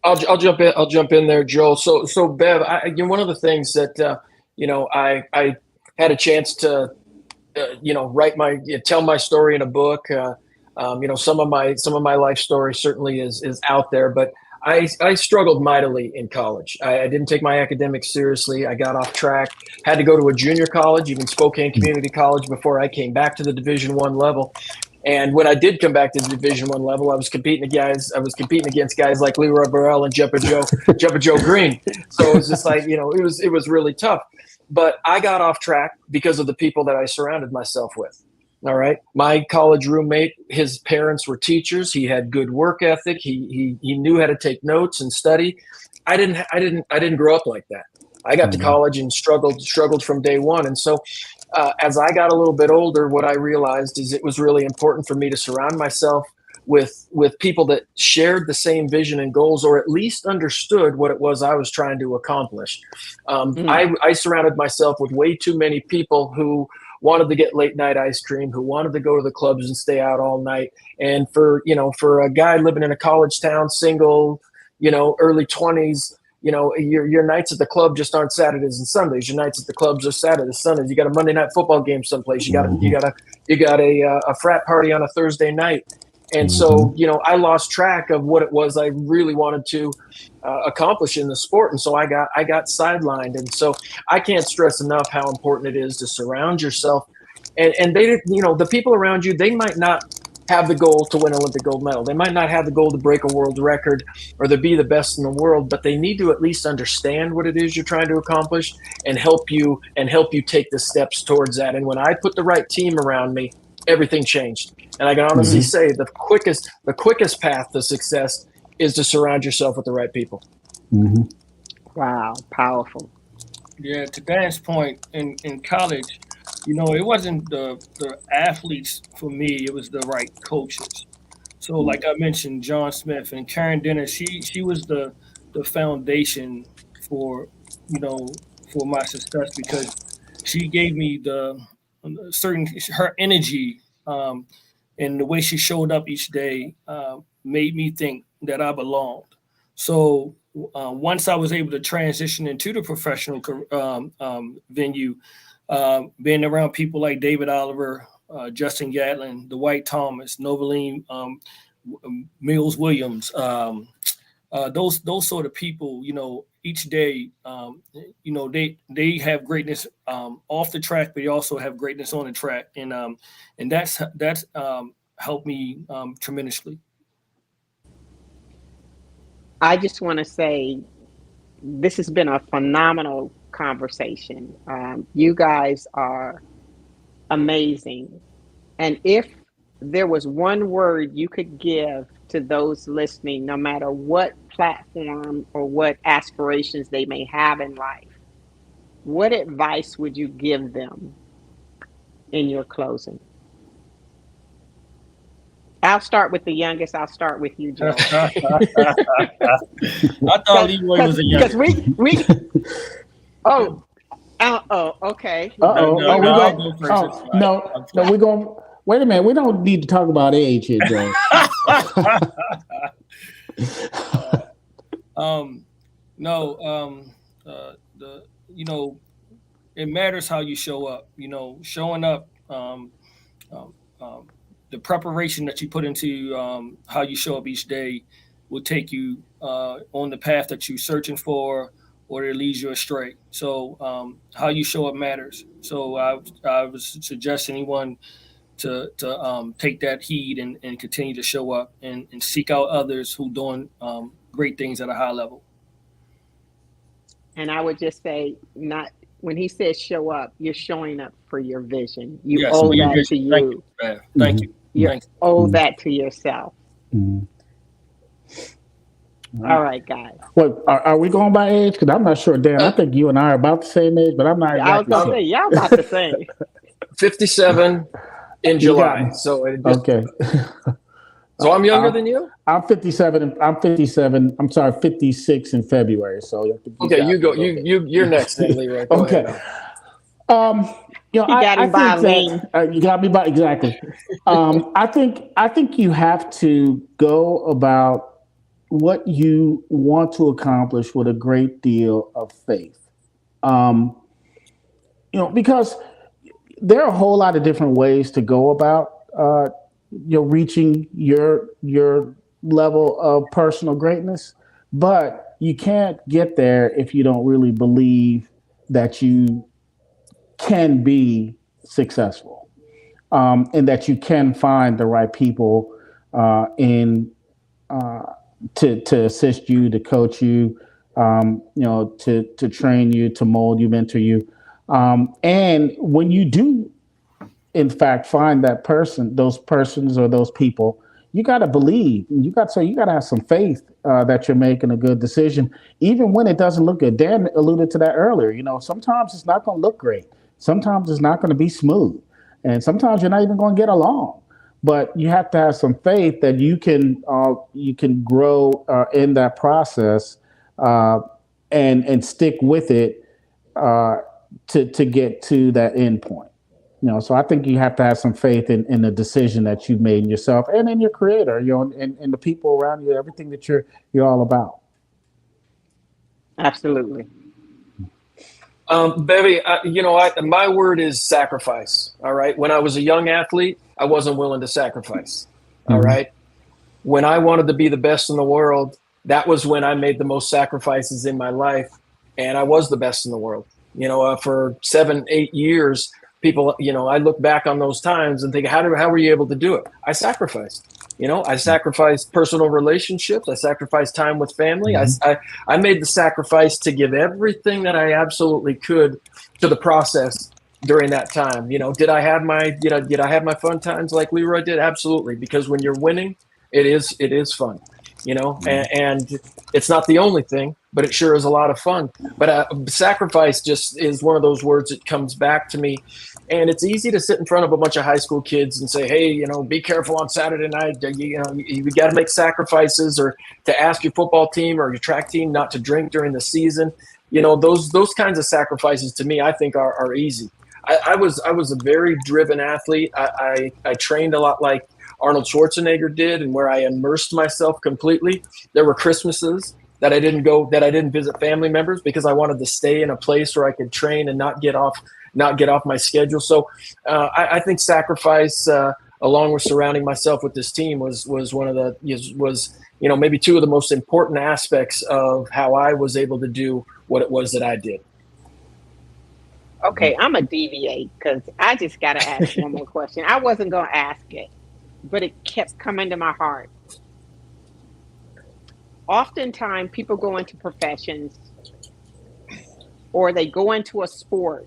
I'll jump in there, Joel. So Bev, one of the things that I had a chance to tell my story in a book. Some of my life story certainly is out there, but I struggled mightily in college. I didn't take my academics seriously. I got off track, had to go to a junior college, even Spokane Community College, before I came back to the Division I level. And when I did come back to the Division I level, I was competing against guys like Leroy Burrell and Jumper Joe Green. So it was just like, it was really tough. But I got off track because of the people that I surrounded myself with. All right. My college roommate, his parents were teachers. He had good work ethic. He knew how to take notes and study. I didn't grow up like that. I got to college and struggled from day one. And so as I got a little bit older, what I realized is it was really important for me to surround myself with people that shared the same vision and goals, or at least understood what it was I was trying to accomplish. I surrounded myself with way too many people who wanted to get late night ice cream, who wanted to go to the clubs and stay out all night. And for a guy living in a college town, single, early 20s, your nights at the club just aren't Saturdays and Sundays. Your nights at the clubs are Saturdays, Sundays. You got a Monday night football game someplace. You got a frat party on a Thursday night. And so, I lost track of what it was I really wanted to accomplish in the sport. And so I got sidelined. And so I can't stress enough how important it is to surround yourself. And they, the people around you, they might not have the goal to win an Olympic gold medal. They might not have the goal to break a world record or to be the best in the world, but they need to at least understand what it is you're trying to accomplish and help you take the steps towards that. And when I put the right team around me, everything changed. And I can honestly say the quickest path to success is to surround yourself with the right people. Wow, powerful. Yeah, to Dan's point, in college, it wasn't the athletes for me, it was the right coaches. So like I mentioned, John Smith and Karen Dennis, she was the foundation for my success, because she gave me her energy and the way she showed up each day made me think that I belonged. So once I was able to transition into the professional venue, being around people like David Oliver, Justin Gatlin, Dwight Thomas, Novaline Mills Williams, those sort of people, each day, they have greatness off the track, but they also have greatness on the track, and that's helped me tremendously. I just want to say this has been a phenomenal conversation. You guys are amazing. And if there was one word you could give to those listening, no matter what platform or what aspirations they may have in life, what advice would you give them in your closing? I'll start with the youngest. I'll start with you, Joe. I thought Leroy was a youngest. Okay. No, we're going. Wait a minute. We don't need to talk about age here, Joe. It matters how you show up. Showing up. The preparation that you put into how you show up each day will take you on the path that you're searching for, or it leads you astray. So how you show up matters. So I would suggest anyone to take that heed and continue to show up and seek out others who doing great things at a high level. And I would just say, when he says show up, you're showing up for your vision. You owe that to you. Thank you. You owe that to yourself. All right, guys. What are we going by age? Because I'm not sure, Dan. I think you and I are about the same age, but I'm not exactly I was going to say, y'all about the same. 57 in July. Okay. So I'm younger than you? I'm 57. I'm sorry, 56 in February. So okay, you go. You're next, Leroy. Okay. You got him by lane. You got me by exactly. I think you have to go about what you want to accomplish with a great deal of faith. Because there are a whole lot of different ways to go about reaching your level of personal greatness, but you can't get there if you don't really believe that you can be successful, and that you can find the right people to assist you, to coach you, to train you, to mold you, mentor you. And when you do, in fact, find that person, those persons or those people, you got to believe. You got to have some faith that you're making a good decision, even when it doesn't look good. Dan alluded to that earlier. Sometimes it's not going to look great. Sometimes it's not going to be smooth, and sometimes you're not even going to get along. But you have to have some faith that you can grow in that process and stick with it to get to that end point. So I think you have to have some faith in the decision that you've made in yourself and in your creator, and the people around you, everything that you're all about. Absolutely. Bevy, my word is sacrifice. All right. When I was a young athlete, I wasn't willing to sacrifice. All right. When I wanted to be the best in the world, that was when I made the most sacrifices in my life. And I was the best in the world. For 7-8 years, people, I look back on those times and think, how were you able to do it? I sacrificed. I sacrificed personal relationships. I sacrificed time with family. I made the sacrifice to give everything that I absolutely could to the process during that time. Did I have my fun times like Leroy did? Absolutely. Because when you're winning, it is fun, and it's not the only thing, but it sure is a lot of fun. But sacrifice just is one of those words that comes back to me. And it's easy to sit in front of a bunch of high school kids and say, hey, be careful on Saturday night. You got to make sacrifices, or to ask your football team or your track team not to drink during the season. Those kinds of sacrifices to me, I think are easy. I was a very driven athlete. I trained a lot like Arnold Schwarzenegger did, and where I immersed myself completely. There were Christmases that I didn't visit family members because I wanted to stay in a place where I could train and not get off my schedule. So I think sacrifice, along with surrounding myself with this team, was one of maybe two of the most important aspects of how I was able to do what it was that I did. Okay, I'm a deviate because I just got to ask one more question. I wasn't going to ask it, but it kept coming to my heart. Oftentimes, people go into professions or they go into a sport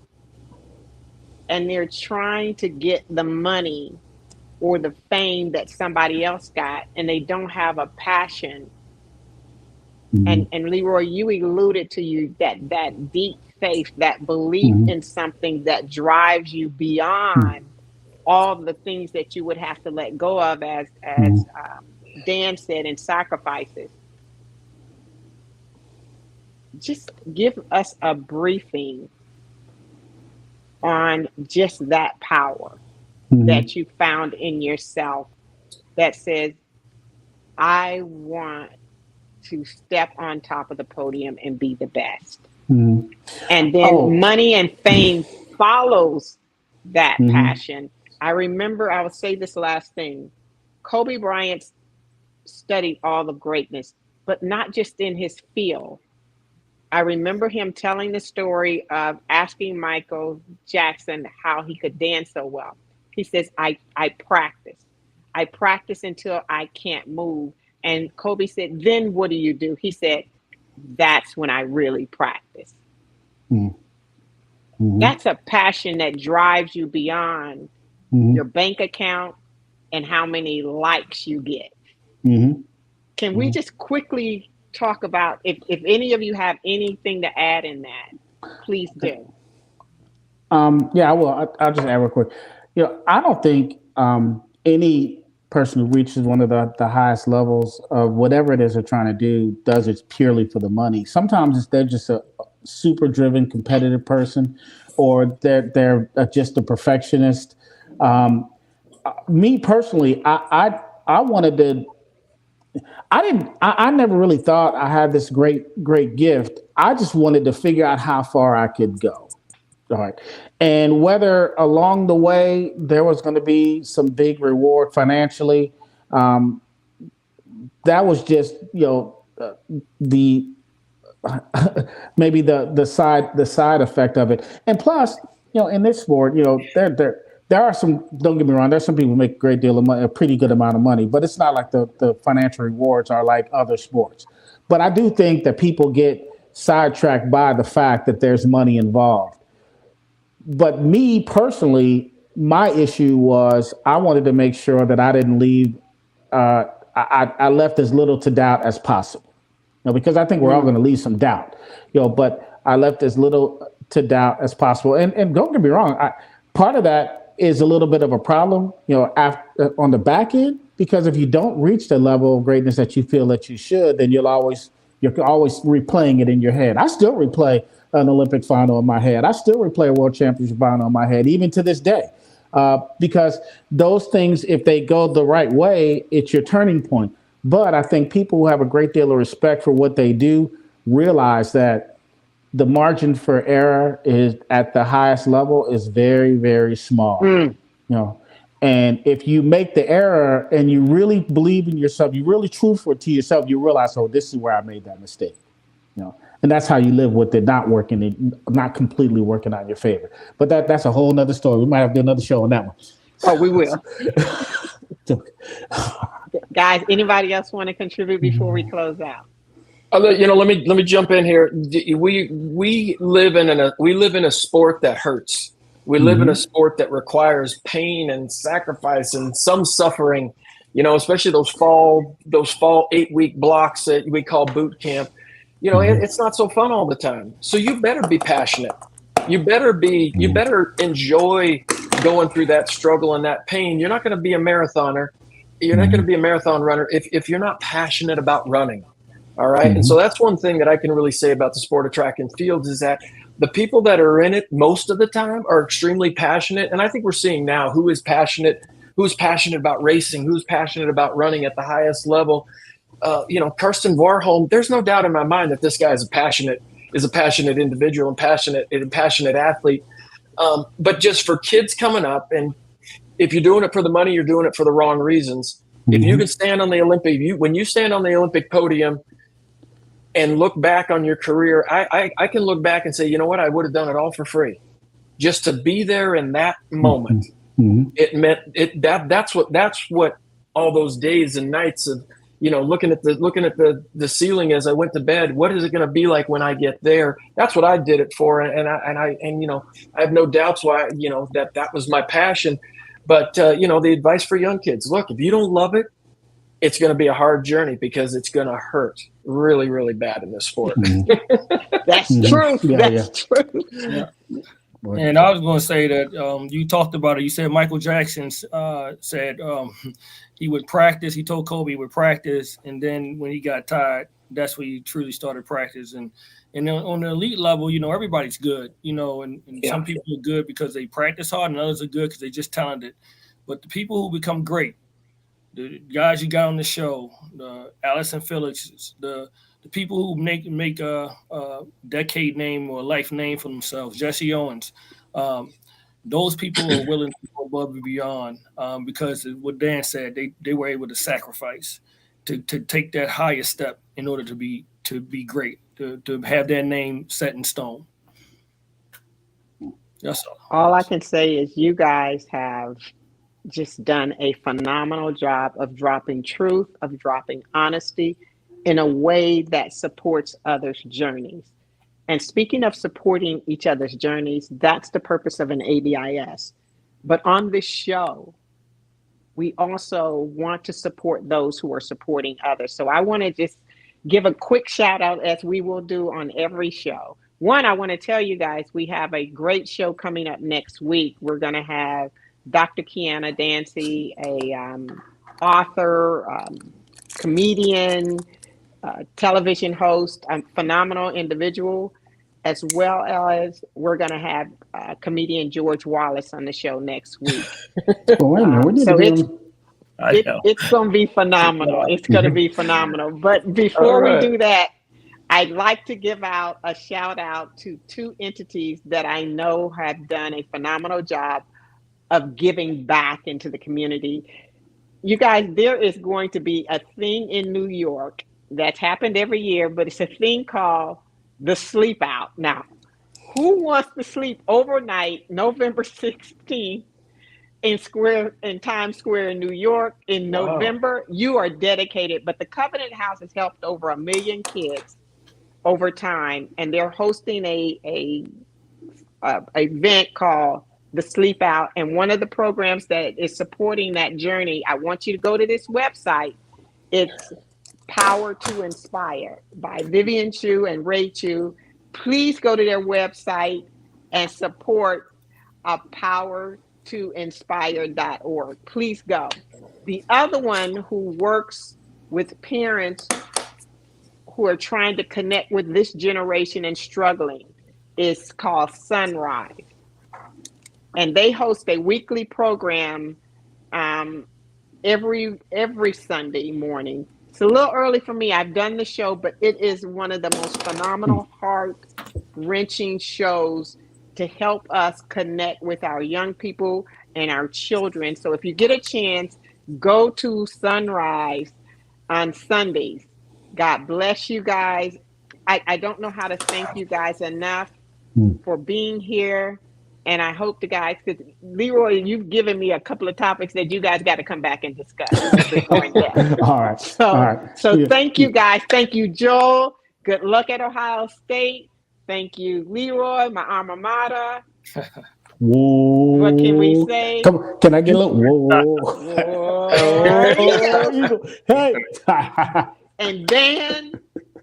and they're trying to get the money or the fame that somebody else got, and they don't have a passion. And Leroy, you alluded to that deep faith, that belief in something that drives you beyond all the things that you would have to let go of, as Dan said, in sacrifices. Just give us a briefing on just that power that you found in yourself that says, I want to step on top of the podium and be the best. And then money and fame follows that passion. I remember, I will say this last thing. Kobe Bryant studied all the greatness, but not just in his field. I remember him telling the story of asking Michael Jackson how he could dance so well. He says, I practice. I practice until I can't move. And Kobe said, then what do you do? He said, that's when I really practice. That's a passion that drives you beyond your bank account and how many likes you get. Can we just quickly talk about, if any of you have anything to add in that, please do. Yeah, I will. I'll just add real quick. I don't think any person who reaches one of the highest levels of whatever it is they're trying to do does it purely for the money. Sometimes they're just a super driven, competitive person, or they're just a perfectionist. Me personally, I wanted to. I never really thought I had this great gift. I just wanted to figure out how far I could go. All right. And whether along the way there was going to be some big reward financially, that was just, the maybe the side effect of it. And plus, in this sport, there are some, don't get me wrong, there's some people who make a great deal of money, a pretty good amount of money, but it's not like the financial rewards are like other sports. But I do think that people get sidetracked by the fact that there's money involved. But me personally, my issue was I wanted to make sure that I didn't leave I left as little to doubt as possible. Because I think we're all going to leave some doubt. But I left as little to doubt as possible. And don't get me wrong, part of that is a little bit of a problem, after, on the back end, because if you don't reach the level of greatness that you feel that you should, then you're always replaying it in your head. I still replay an Olympic final in my head. I still replay a world championship final in my head, even to this day, because those things, if they go the right way, it's your turning point. But I think people who have a great deal of respect for what they do realize that the margin for error is at the highest level is very, very small. And if you make the error and you really believe in yourself, you really truthful to yourself, you realize, oh, this is where I made that mistake. And that's how you live with it not working, not completely working out in your favor. But that's a whole nother story. We might have to do another show on that one. Oh, we will. Guys, anybody else want to contribute before we close out? Let me jump in here. We live in a sport that hurts. We live in a sport that requires pain and sacrifice and some suffering. Especially those fall 8-week blocks that we call boot camp. It's not so fun all the time. So you better be passionate. You better enjoy going through that struggle and that pain. You're not going to be a marathoner. You're not going to be a marathon runner if you're not passionate about running. All right. And so that's one thing that I can really say about the sport of track and field is that the people that are in it most of the time are extremely passionate. And I think we're seeing now who is passionate about racing, who's passionate about running at the highest level. Karsten Warholm, there's no doubt in my mind that this guy is a passionate individual and passionate athlete. But just for kids coming up, and if you're doing it for the money, you're doing it for the wrong reasons. If you can stand on the when you stand on the Olympic podium and look back on your career, I can look back and say, you know what, I would have done it all for free. Just to be there in that moment. It meant it. That's what all those days and nights of, looking at the ceiling as I went to bed. What is it going to be like when I get there? That's what I did it for, and I have no doubts why that was my passion. But the advice for young kids: look, if you don't love it, it's going to be a hard journey because it's going to hurt really, really bad in this sport. That's true. That's true. Yeah. And I was going to say that you talked about it. You said Michael Jackson said he would practice. He told Kobe he would practice, and then when he got tired, that's when he truly started practice. And then on the elite level, everybody's good. And some people are good because they practice hard, and others are good because they're just talented. But the people who become great, the guys you got on the show, the Allison Felix, the people who make a decade name or a life name for themselves, Jesse Owens, those people are willing to go above and beyond because what Dan said, they were able to sacrifice to take that higher step in order to be great, to have their name set in stone. That's all I can say is you guys have just done a phenomenal job of dropping truth, of dropping honesty in a way that supports others' journeys. And speaking of supporting each other's journeys, that's the purpose of an ABIS. But on this show, we also want to support those who are supporting others. So I want to just give a quick shout out, as we will do on every show. One, I want to tell you guys, we have a great show coming up next week. We're going to have Dr. Kiana Dancy, a author, comedian, television host, a phenomenal individual, as well as we're going to have comedian George Wallace on the show next week. It's going to be phenomenal. It's going to be phenomenal. But before we do that, I'd like to give out a shout out to two entities that I know have done a phenomenal job of giving back into the community. You guys, there is going to be a thing in New York that's happened every year, but it's a thing called the Sleep Out. Now, who wants to sleep overnight, November 16th, in Times Square in New York in November? You are dedicated. But the Covenant House has helped over 1 million kids over time, and they're hosting a event called the sleep out. And one of the programs that is supporting that journey, I want you to go to this website. It's Power to Inspire by Vivian Chu and Ray Chu. Please go to their website and support powertoinspire.org. Please go. The other one who works with parents who are trying to connect with this generation and struggling is called Sunrise. And they host a weekly program every Sunday morning. It's a little early for me. I've done the show, but it is one of the most phenomenal, heart-wrenching shows to help us connect with our young people and our children. So if you get a chance, go to Sunrise on Sundays. God bless you guys. I don't know how to thank you guys enough for being here. And I hope the guys, because Leroy, you've given me a couple of topics that you guys got to come back and discuss. All right. So thank you guys. Thank you, Joel. Good luck at Ohio State. Thank you, Leroy, my alma mater. Whoa. What can we say? Come on, can I get a little whoa? Hey. And Dan,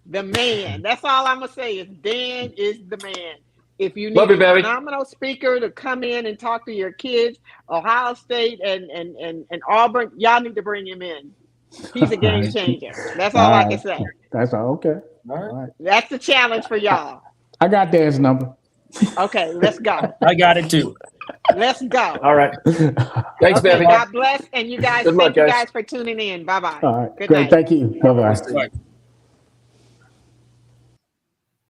the man. That's all I'm gonna say is Dan is the man. If you need a phenomenal speaker to come in and talk to your kids, Ohio State and Auburn, y'all need to bring him in. He's a game changer. That's all I can say. That's all. Okay. All right. That's the challenge for y'all. I got Dan's number. Okay, let's go. I got it too. Let's go. All right. Thanks, okay, Beverly. God bless. And you guys, Good luck, thank you guys for tuning in. Bye-bye. All right. Good Great. night. Thank you. Bye-bye. Right.